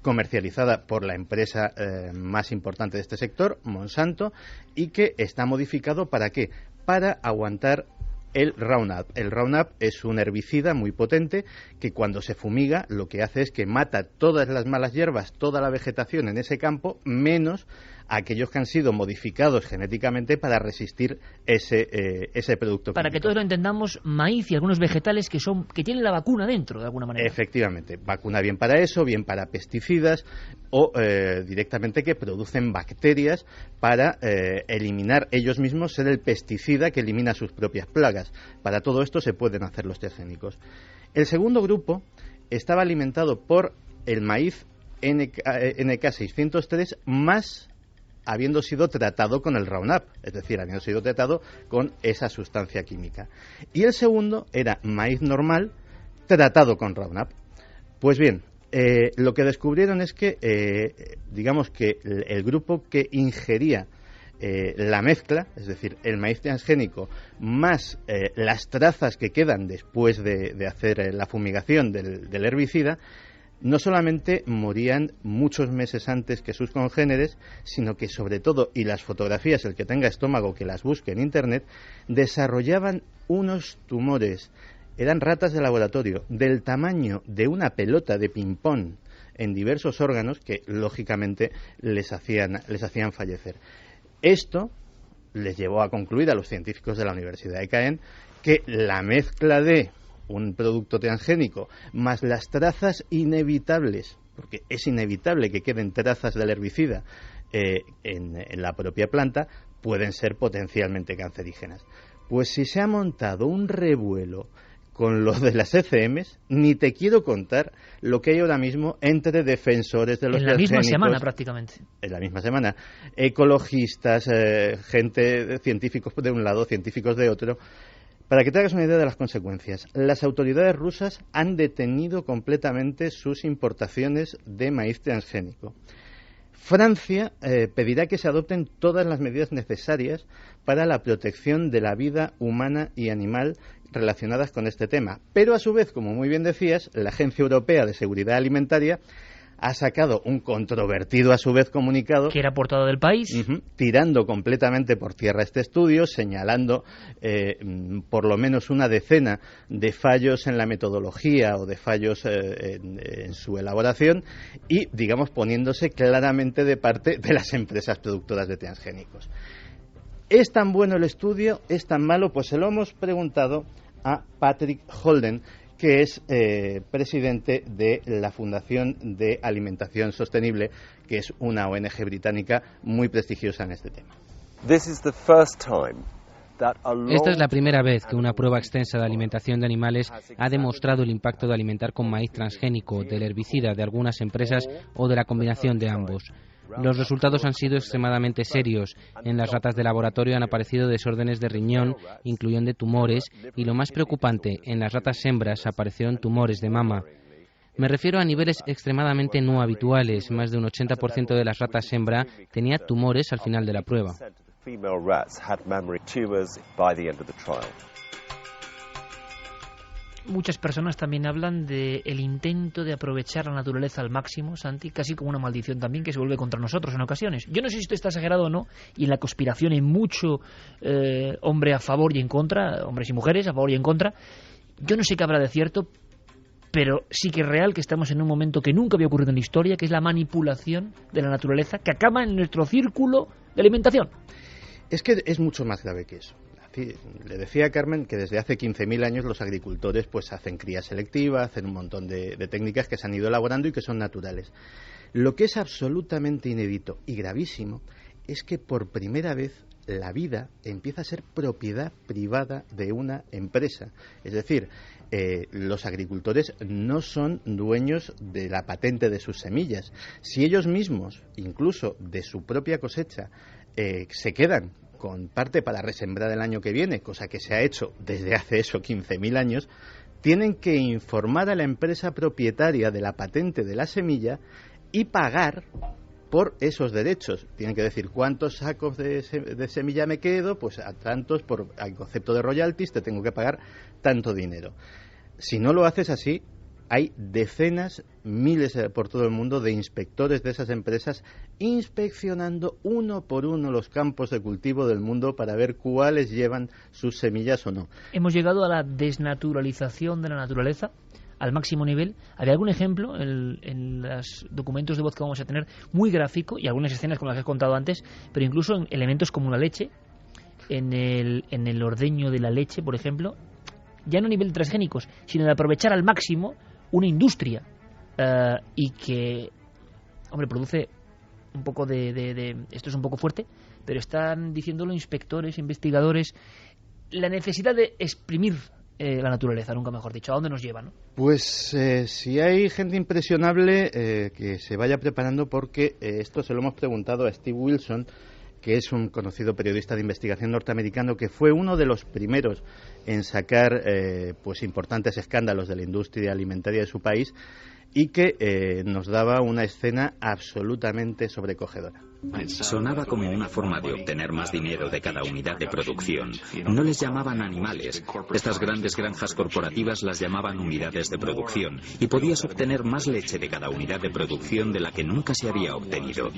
S5: Comercializada por la empresa más importante de este sector, Monsanto, y que está modificado ¿para qué? Para aguantar el Roundup. El Roundup es un herbicida muy potente que cuando se fumiga lo que hace es que mata todas las malas hierbas, toda la vegetación en ese campo, menos aquellos que han sido modificados genéticamente para resistir ese producto
S1: Para
S5: químico.
S1: que todos lo entendamos, maíz y algunos vegetales que tienen la vacuna dentro, de alguna manera.
S5: Efectivamente, vacuna bien para eso, bien para pesticidas o directamente que producen bacterias para eliminar ellos mismos, ser el pesticida que elimina sus propias plagas. Para todo esto se pueden hacer los transgénicos. El segundo grupo estaba alimentado por el maíz NK603 más habiendo sido tratado con el Roundup, es decir, habiendo sido tratado con esa sustancia química. Y el segundo era maíz normal tratado con Roundup. Pues bien, lo que descubrieron es que, digamos que el grupo que ingería la mezcla, es decir, el maíz transgénico más las trazas que quedan después de hacer la fumigación del herbicida, no solamente morían muchos meses antes que sus congéneres, sino que sobre todo, y las fotografías, el que tenga estómago que las busque en internet, desarrollaban unos tumores. Eran ratas de laboratorio del tamaño de una pelota de ping-pong en diversos órganos que lógicamente les hacían fallecer. Esto les llevó a concluir a los científicos de la Universidad de Caen que la mezcla de un producto transgénico más las trazas inevitables, porque es inevitable que queden trazas del herbicida en la propia planta, pueden ser potencialmente cancerígenas. Pues si se ha montado un revuelo con lo de las ECMs, ni te quiero contar lo que hay ahora mismo entre defensores de los transgénicos.
S1: En la misma semana, prácticamente.
S5: En la misma semana. Ecologistas, gente, científicos de un lado, científicos de otro. Para que te hagas una idea de las consecuencias, las autoridades rusas han detenido completamente sus importaciones de maíz transgénico. Francia pedirá que se adopten todas las medidas necesarias para la protección de la vida humana y animal relacionadas con este tema. Pero a su vez, como muy bien decías, la Agencia Europea de Seguridad Alimentaria ha sacado un controvertido a su vez comunicado
S1: que era portada del País,
S5: tirando completamente por tierra este estudio, señalando por lo menos una decena de fallos en la metodología o de fallos en su elaboración y, digamos, poniéndose claramente de parte de las empresas productoras de transgénicos. ¿Es tan bueno el estudio? ¿Es tan malo? Pues se lo hemos preguntado a Patrick Holden, que es presidente de la Fundación de Alimentación Sostenible, que es una ONG británica muy prestigiosa en este tema.
S7: Esta es la primera vez que una prueba extensa de alimentación de animales ha demostrado el impacto de alimentar con maíz transgénico, del herbicida de algunas empresas o de la combinación de ambos. Los resultados han sido extremadamente serios. En las ratas de laboratorio han aparecido desórdenes de riñón, incluyendo tumores, y lo más preocupante, en las ratas hembras aparecieron tumores de mama. Me refiero a niveles extremadamente no habituales. Más de un 80% de las ratas hembra tenía tumores al final de la prueba.
S1: Muchas personas también hablan del intento de aprovechar la naturaleza al máximo, Santi, casi como una maldición también que se vuelve contra nosotros en ocasiones. Yo no sé si esto está exagerado o no, y en la conspiración hay mucho hombre a favor y en contra, hombres y mujeres a favor y en contra. Yo no sé qué habrá de cierto, pero sí que es real que estamos en un momento que nunca había ocurrido en la historia, que es la manipulación de la naturaleza que acaba en nuestro círculo de alimentación.
S5: Es que es mucho más grave que eso. Le decía a Carmen que desde hace 15.000 años los agricultores pues hacen cría selectiva, hacen un montón de técnicas que se han ido elaborando y que son naturales. Lo que es absolutamente inédito y gravísimo es que por primera vez la vida empieza a ser propiedad privada de una empresa. Es decir, los agricultores no son dueños de la patente de sus semillas. Si ellos mismos, incluso de su propia cosecha, se quedan con parte para resembrar el año que viene, cosa que se ha hecho desde hace 15.000 años, tienen que informar a la empresa propietaria de la patente de la semilla y pagar por esos derechos. Tienen que decir cuántos sacos de semilla me quedo, pues a tantos, por el concepto de royalties te tengo que pagar tanto dinero. Si no lo haces así, hay decenas, miles por todo el mundo de inspectores de esas empresas inspeccionando uno por uno los campos de cultivo del mundo para ver cuáles llevan sus semillas o no.
S1: Hemos llegado a la desnaturalización de la naturaleza al máximo nivel. ¿Había algún ejemplo en los documentos de voz que vamos a tener muy gráfico y algunas escenas como las que he contado antes, pero incluso en elementos como la leche, en el ordeño de la leche, por ejemplo, ya no a nivel de transgénicos, sino de aprovechar al máximo una industria y que, hombre, produce un poco esto es un poco fuerte, pero están diciéndolo inspectores, investigadores, la necesidad de exprimir la naturaleza, nunca mejor dicho. ¿A dónde nos lleva, no?
S5: Pues si hay gente impresionable, que se vaya preparando, porque esto se lo hemos preguntado a Steve Wilson, que es un conocido periodista de investigación norteamericano, que fue uno de los primeros en sacar pues importantes escándalos de la industria alimentaria de su país y que nos daba una escena absolutamente sobrecogedora.
S11: Sonaba como una forma de obtener más dinero de cada unidad de producción. No les llamaban animales. Estas grandes granjas corporativas las llamaban unidades de producción, y podías obtener más leche de cada unidad de producción de la que nunca se había obtenido.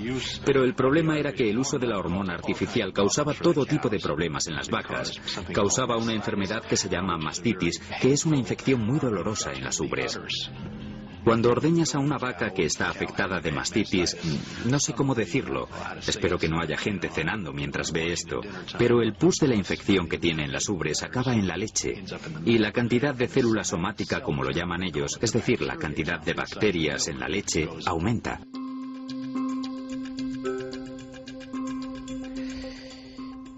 S11: Pero el problema era que el uso de la hormona artificial causaba todo tipo de problemas en las vacas. Causaba una enfermedad que se llama mastitis, que es una infección muy dolorosa en las ubres. Cuando ordeñas a una vaca que está afectada de mastitis, no sé cómo decirlo, espero que no haya gente cenando mientras ve esto, pero el pus de la infección que tiene en las ubres acaba en la leche, y la cantidad de célula somática, como lo llaman ellos, es decir, la cantidad de bacterias en la leche, aumenta.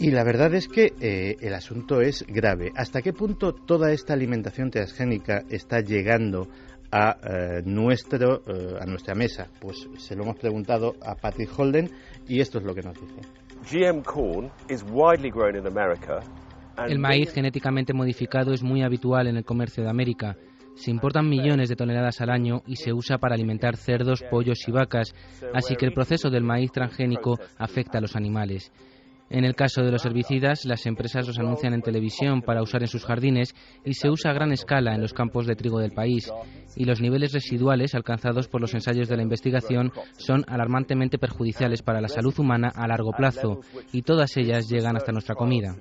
S5: Y la verdad es que el asunto es grave. ¿Hasta qué punto toda esta alimentación transgénica está llegando a nuestra mesa? Pues se lo hemos preguntado a Patrick Holden y esto es lo que nos dice.
S7: El maíz genéticamente modificado es muy habitual en el comercio de América. Se importan millones de toneladas al año y se usa para alimentar cerdos, pollos y vacas, así que el proceso del maíz transgénico afecta a los animales. En el caso de los herbicidas, las empresas los anuncian en televisión para usar en sus jardines y se usa a gran escala en los campos de trigo del país. Y los niveles residuales alcanzados por los ensayos de la investigación son alarmantemente perjudiciales para la salud humana a largo plazo, y todas ellas llegan hasta nuestra comida.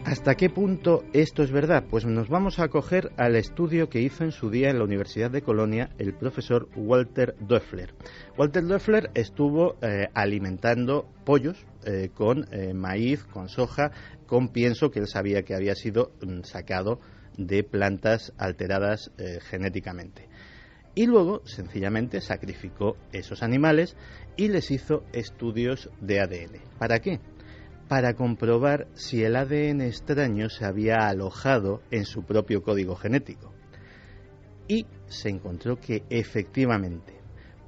S5: ¿Hasta qué punto esto es verdad? Pues nos vamos a acoger al estudio que hizo en su día en la Universidad de Colonia el profesor Walter Doeffler. Walter Doeffler estuvo alimentando pollos con maíz, con soja, con pienso que él sabía que había sido sacado de plantas alteradas genéticamente. Y luego, sencillamente, sacrificó esos animales y les hizo estudios de ADN. ¿Para qué? Para comprobar si el ADN extraño se había alojado en su propio código genético. Y se encontró que, efectivamente,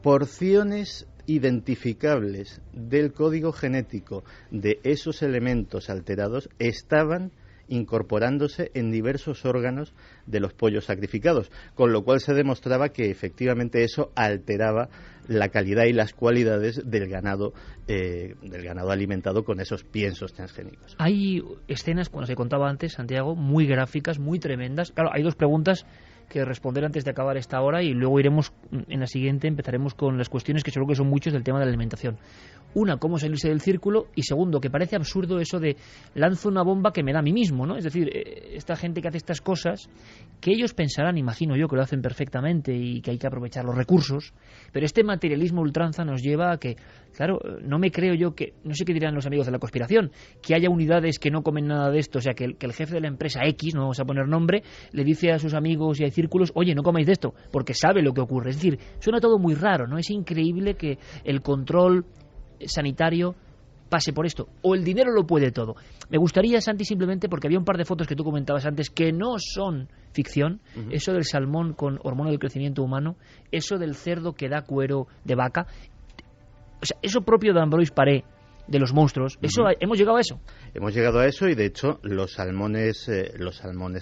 S5: porciones identificables del código genético de esos elementos alterados estaban incorporándose en diversos órganos de los pollos sacrificados, con lo cual se demostraba que efectivamente eso alteraba la calidad y las cualidades del ganado alimentado con esos piensos transgénicos.
S1: Hay escenas, como se contaba antes, Santiago, muy gráficas, muy tremendas. Claro, hay dos preguntas que responder antes de acabar esta hora y luego iremos en la siguiente, empezaremos con las cuestiones que seguro que son muchos del tema de la alimentación. Una, cómo salirse del círculo, y segundo, que parece absurdo eso de lanzo una bomba que me da a mí mismo, ¿no? Es decir, esta gente que hace estas cosas, que ellos pensarán, imagino yo, que lo hacen perfectamente y que hay que aprovechar los recursos, pero este materialismo ultranza nos lleva a que, claro, no me creo yo que, no sé qué dirán los amigos de la conspiración, que haya unidades que no comen nada de esto, o sea, que el jefe de la empresa X, no vamos a poner nombre, le dice a sus amigos y hay círculos, oye, no comáis de esto, porque sabe lo que ocurre. Es decir, suena todo muy raro, ¿no? Es increíble que el control sanitario pase por esto, o el dinero lo puede todo. Me gustaría, Santi, simplemente porque había un par de fotos que tú comentabas antes que no son ficción, eso del salmón con hormona del crecimiento humano, eso del cerdo que da cuero de vaca, o sea, eso propio de Ambroise Paré, de los monstruos, eso hemos llegado a eso.
S5: Hemos llegado a eso y de hecho los salmones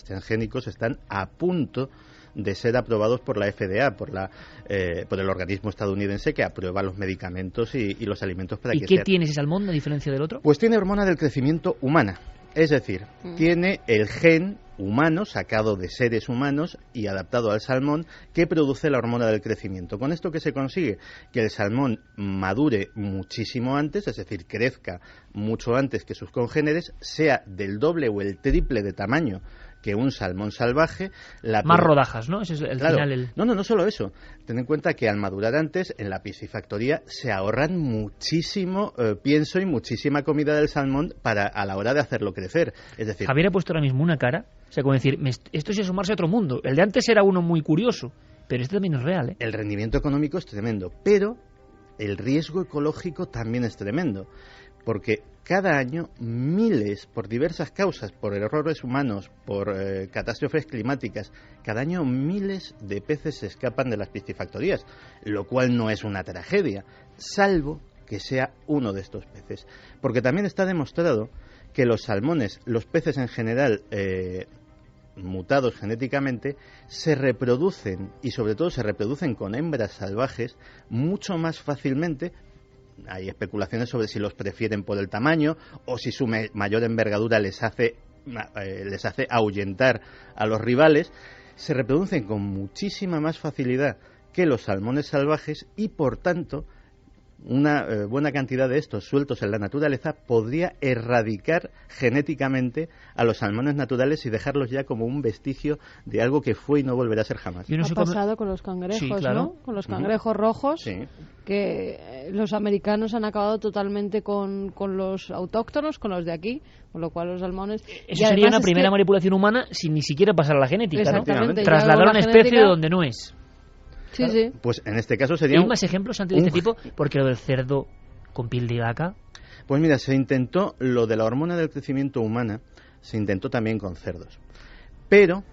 S5: transgénicos están a punto de ser aprobados por la FDA, por el organismo estadounidense que aprueba los medicamentos y los alimentos para que
S1: ¿Y qué tiene ese salmón a diferencia del otro?
S5: Pues tiene hormona del crecimiento humana, es decir, tiene el gen humano sacado de seres humanos y adaptado al salmón que produce la hormona del crecimiento. ¿Con esto qué se consigue? Que el salmón madure muchísimo antes, es decir, crezca mucho antes que sus congéneres, sea del doble o el triple de tamaño que un salmón salvaje.
S1: Más rodajas, ¿no? Ese es el
S5: claro,
S1: final.
S5: No solo eso. Ten en cuenta que al madurar antes, en la piscifactoría se ahorran muchísimo pienso y muchísima comida del salmón a la hora de hacerlo crecer. Es decir,
S1: Javier ha puesto ahora mismo una cara, o sea, como decir, esto es asomarse a otro mundo. El de antes era uno muy curioso, pero este también es real, ¿eh?
S5: El rendimiento económico es tremendo, pero el riesgo ecológico también es tremendo. Porque cada año miles, por diversas causas, por errores humanos, por catástrofes climáticas, cada año miles de peces se escapan de las piscifactorías, lo cual no es una tragedia, salvo que sea uno de estos peces. Porque también está demostrado que los salmones, los peces en general, mutados genéticamente, se reproducen, y sobre todo se reproducen con hembras salvajes, mucho más fácilmente. Hay especulaciones sobre si los prefieren por el tamaño o si su mayor envergadura les hace ahuyentar a los rivales. Se reproducen con muchísima más facilidad que los salmones salvajes y, por tanto, una buena cantidad de estos sueltos en la naturaleza podría erradicar genéticamente a los salmones naturales y dejarlos ya como un vestigio de algo que fue y no volverá a ser jamás.
S3: Ha pasado con los cangrejos, sí, claro, ¿no? Con los cangrejos rojos, sí, que los americanos han acabado totalmente con los autóctonos, con los de aquí, con lo cual los salmones...
S1: Eso sería una primera manipulación humana sin ni siquiera pasar a la genética,
S3: exactamente,
S1: ¿no? Trasladar una especie de donde no es.
S3: Sí, sí.
S5: Pues en este caso sería...
S1: ¿Hay más ejemplos antes de este tipo? Porque lo del cerdo con piel de vaca...
S5: Pues mira, se intentó lo de la hormona del crecimiento humana, se intentó también con cerdos. Pero,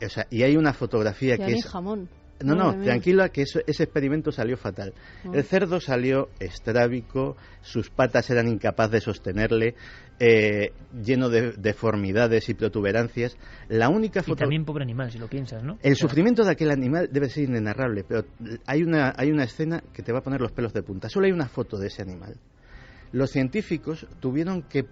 S5: o sea, y hay una fotografía
S3: que
S5: es...
S3: jamón.
S5: No, tranquila, que ese experimento salió fatal. El cerdo salió estrábico, sus patas eran incapaces de sostenerle, lleno de deformidades y protuberancias. La única foto...
S1: Y también pobre animal, si lo piensas, ¿no?
S5: El sufrimiento de aquel animal debe ser inenarrable, pero hay una escena que te va a poner los pelos de punta. Solo hay una foto de ese animal. Los científicos tuvieron que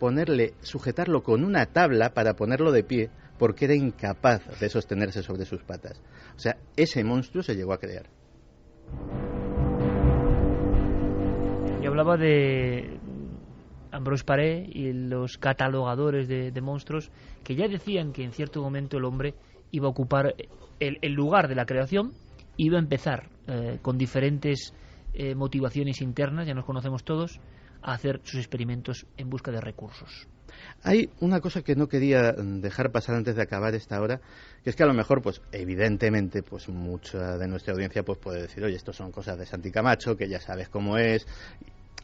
S5: sujetarlo con una tabla para ponerlo de pie, porque era incapaz de sostenerse sobre sus patas. O sea, ese monstruo se llegó a crear.
S1: Yo hablaba de Ambrose Paré y los catalogadores de monstruos, que ya decían que en cierto momento el hombre iba a ocupar el lugar de la creación, iba a empezar con diferentes motivaciones internas, ya nos conocemos todos, a hacer sus experimentos en busca de recursos.
S5: Hay una cosa que no quería dejar pasar antes de acabar esta hora, que es que a lo mejor, pues evidentemente, pues mucha de nuestra audiencia pues puede decir, oye, esto son cosas de Santi Camacho, que ya sabes cómo es.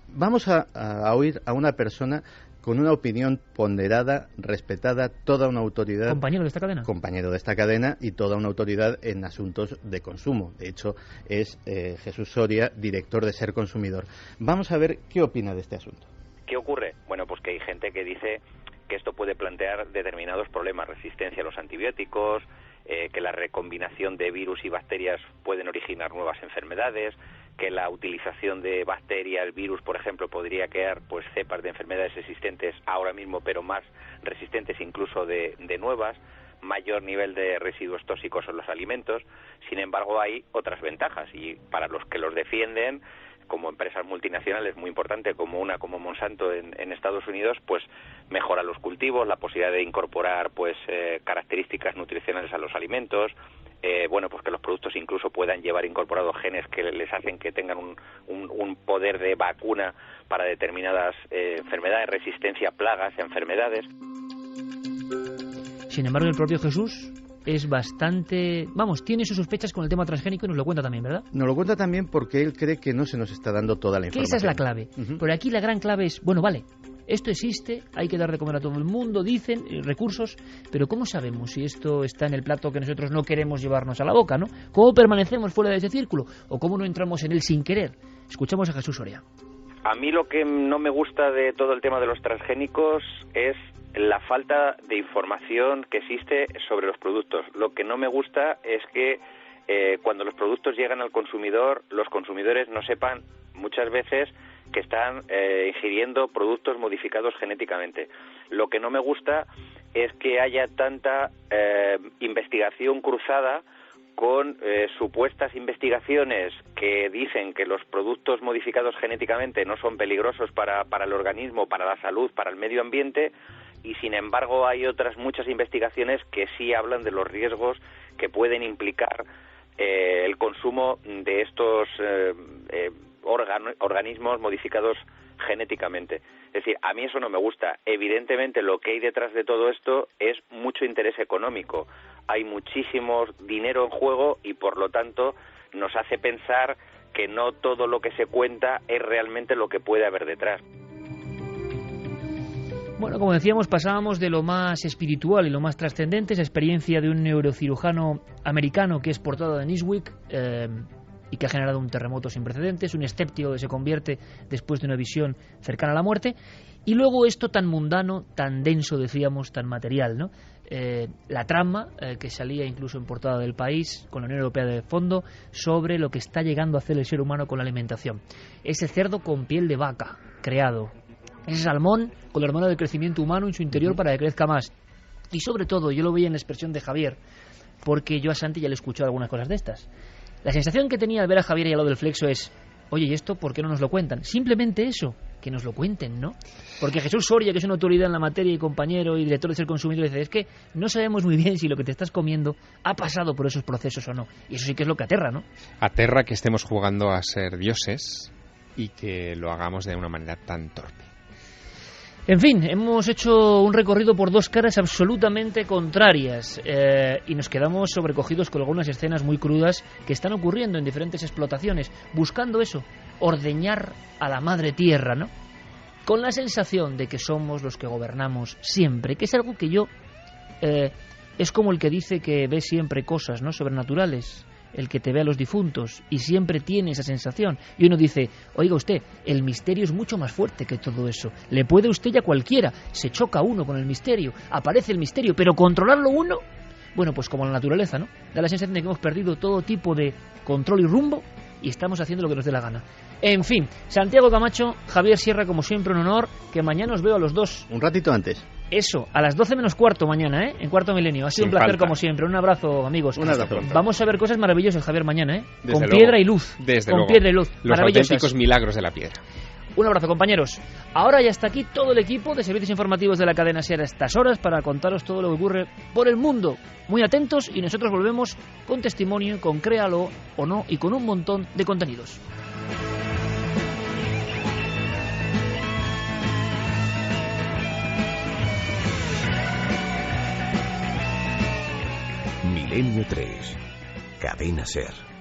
S5: Vamos a oír a una persona con una opinión ponderada, respetada, toda una autoridad.
S1: ¿Compañero de esta cadena?
S5: Compañero de esta cadena y toda una autoridad en asuntos de consumo. De hecho, es Jesús Soria, director de Ser Consumidor. Vamos a ver qué opina de este asunto.
S12: ¿Qué ocurre? Bueno, pues que hay gente que dice que esto puede plantear determinados problemas, resistencia a los antibióticos, que la recombinación de virus y bacterias pueden originar nuevas enfermedades, que la utilización de bacterias, virus, por ejemplo, podría crear pues cepas de enfermedades existentes ahora mismo, pero más resistentes incluso de nuevas, mayor nivel de residuos tóxicos en los alimentos. Sin embargo, hay otras ventajas, y para los que los defienden, como empresas multinacionales muy importantes, como Monsanto en Estados Unidos, pues mejora los cultivos, la posibilidad de incorporar pues características nutricionales a los alimentos, bueno, pues que los productos incluso puedan llevar incorporados genes que les hacen que tengan un poder de vacuna para determinadas enfermedades, resistencia a plagas, a enfermedades.
S1: Sin embargo, el propio Jesús es bastante... tiene sus sospechas con el tema transgénico y nos lo cuenta también, ¿verdad?
S5: Nos lo cuenta también porque él cree que no se nos está dando toda la información.
S1: Que esa es la clave. Pero aquí la gran clave es, bueno, vale, esto existe, hay que dar de comer a todo el mundo, dicen, recursos, pero ¿cómo sabemos si esto está en el plato que nosotros no queremos llevarnos a la boca, ¿no? ¿Cómo permanecemos fuera de ese círculo? ¿O cómo no entramos en él sin querer? Escuchamos a Jesús Soria.
S12: A mí lo que no me gusta de todo el tema de los transgénicos es la falta de información que existe sobre los productos. Lo que no me gusta es que cuando los productos llegan al consumidor, los consumidores no sepan muchas veces que están ingiriendo productos modificados genéticamente. Lo que no me gusta es que haya tanta investigación cruzada con supuestas investigaciones que dicen que los productos modificados genéticamente no son peligrosos para el organismo, para la salud, para el medio ambiente, y sin embargo hay otras muchas investigaciones que sí hablan de los riesgos que pueden implicar el consumo de estos organismos modificados genéticamente. Es decir, a mí eso no me gusta. Evidentemente lo que hay detrás de todo esto es mucho interés económico. Hay muchísimo dinero en juego y por lo tanto nos hace pensar que no todo lo que se cuenta es realmente lo que puede haber detrás.
S1: Bueno, como decíamos, pasábamos de lo más espiritual y lo más trascendente, esa experiencia de un neurocirujano americano que es portada de Newsweek y que ha generado un terremoto sin precedentes, un escéptico que se convierte después de una visión cercana a la muerte, y luego esto tan mundano, tan denso, decíamos, tan material, ¿no? La trama que salía incluso en portada del País, con la Unión Europea de fondo, sobre lo que está llegando a hacer el ser humano con la alimentación. Ese cerdo con piel de vaca, creado. Ese salmón con la hormona del crecimiento humano en su interior para que crezca más. Y sobre todo, yo lo veía en la expresión de Javier, porque yo a Santi ya le he escuchado algunas cosas de estas. La sensación que tenía al ver a Javier y al lado del Flexo es, oye, ¿y esto por qué no nos lo cuentan? Simplemente eso, que nos lo cuenten, ¿no? Porque Jesús Soria, que es una autoridad en la materia y compañero y director de Ser Consumidor, dice, es que no sabemos muy bien si lo que te estás comiendo ha pasado por esos procesos o no. Y eso sí que es lo que aterra, ¿no?
S4: Aterra que estemos jugando a ser dioses y que lo hagamos de una manera tan torpe.
S1: En fin, hemos hecho un recorrido por dos caras absolutamente contrarias y nos quedamos sobrecogidos con algunas escenas muy crudas que están ocurriendo en diferentes explotaciones, buscando eso, ordeñar a la madre tierra, ¿no? Con la sensación de que somos los que gobernamos siempre, que es algo que yo... es como el que dice que ve siempre cosas, ¿no?, sobrenaturales. el que te ve a los difuntos, y siempre tiene esa sensación. Y uno dice, oiga usted, el misterio es mucho más fuerte que todo eso. Le puede usted y a cualquiera. Se choca uno con el misterio, aparece el misterio, pero controlarlo uno... Bueno, pues como la naturaleza, ¿no? Da la sensación de que hemos perdido todo tipo de control y rumbo y estamos haciendo lo que nos dé la gana. En fin, Santiago Camacho, Javier Sierra, como siempre, un honor. Que mañana os veo a los dos.
S5: Un ratito antes.
S1: Eso, a las 12 menos cuarto mañana, En Cuarto Milenio. Ha sido un placer, como siempre. Un abrazo, amigos.
S5: Un abrazo.
S1: Vamos a ver cosas maravillosas, Javier, mañana,
S4: Desde
S1: con
S4: luego.
S1: piedra y luz.
S4: Desde
S1: con
S4: luego.
S1: piedra y luz.
S4: Los auténticos milagros de la piedra.
S1: Un abrazo, compañeros. Ahora ya está aquí todo el equipo de servicios informativos de la cadena SER a estas horas para contaros todo lo que ocurre por el mundo. Muy atentos, y nosotros volvemos con testimonio, con créalo o no, y con un montón de contenidos.
S2: Milenio 3. Cadena SER.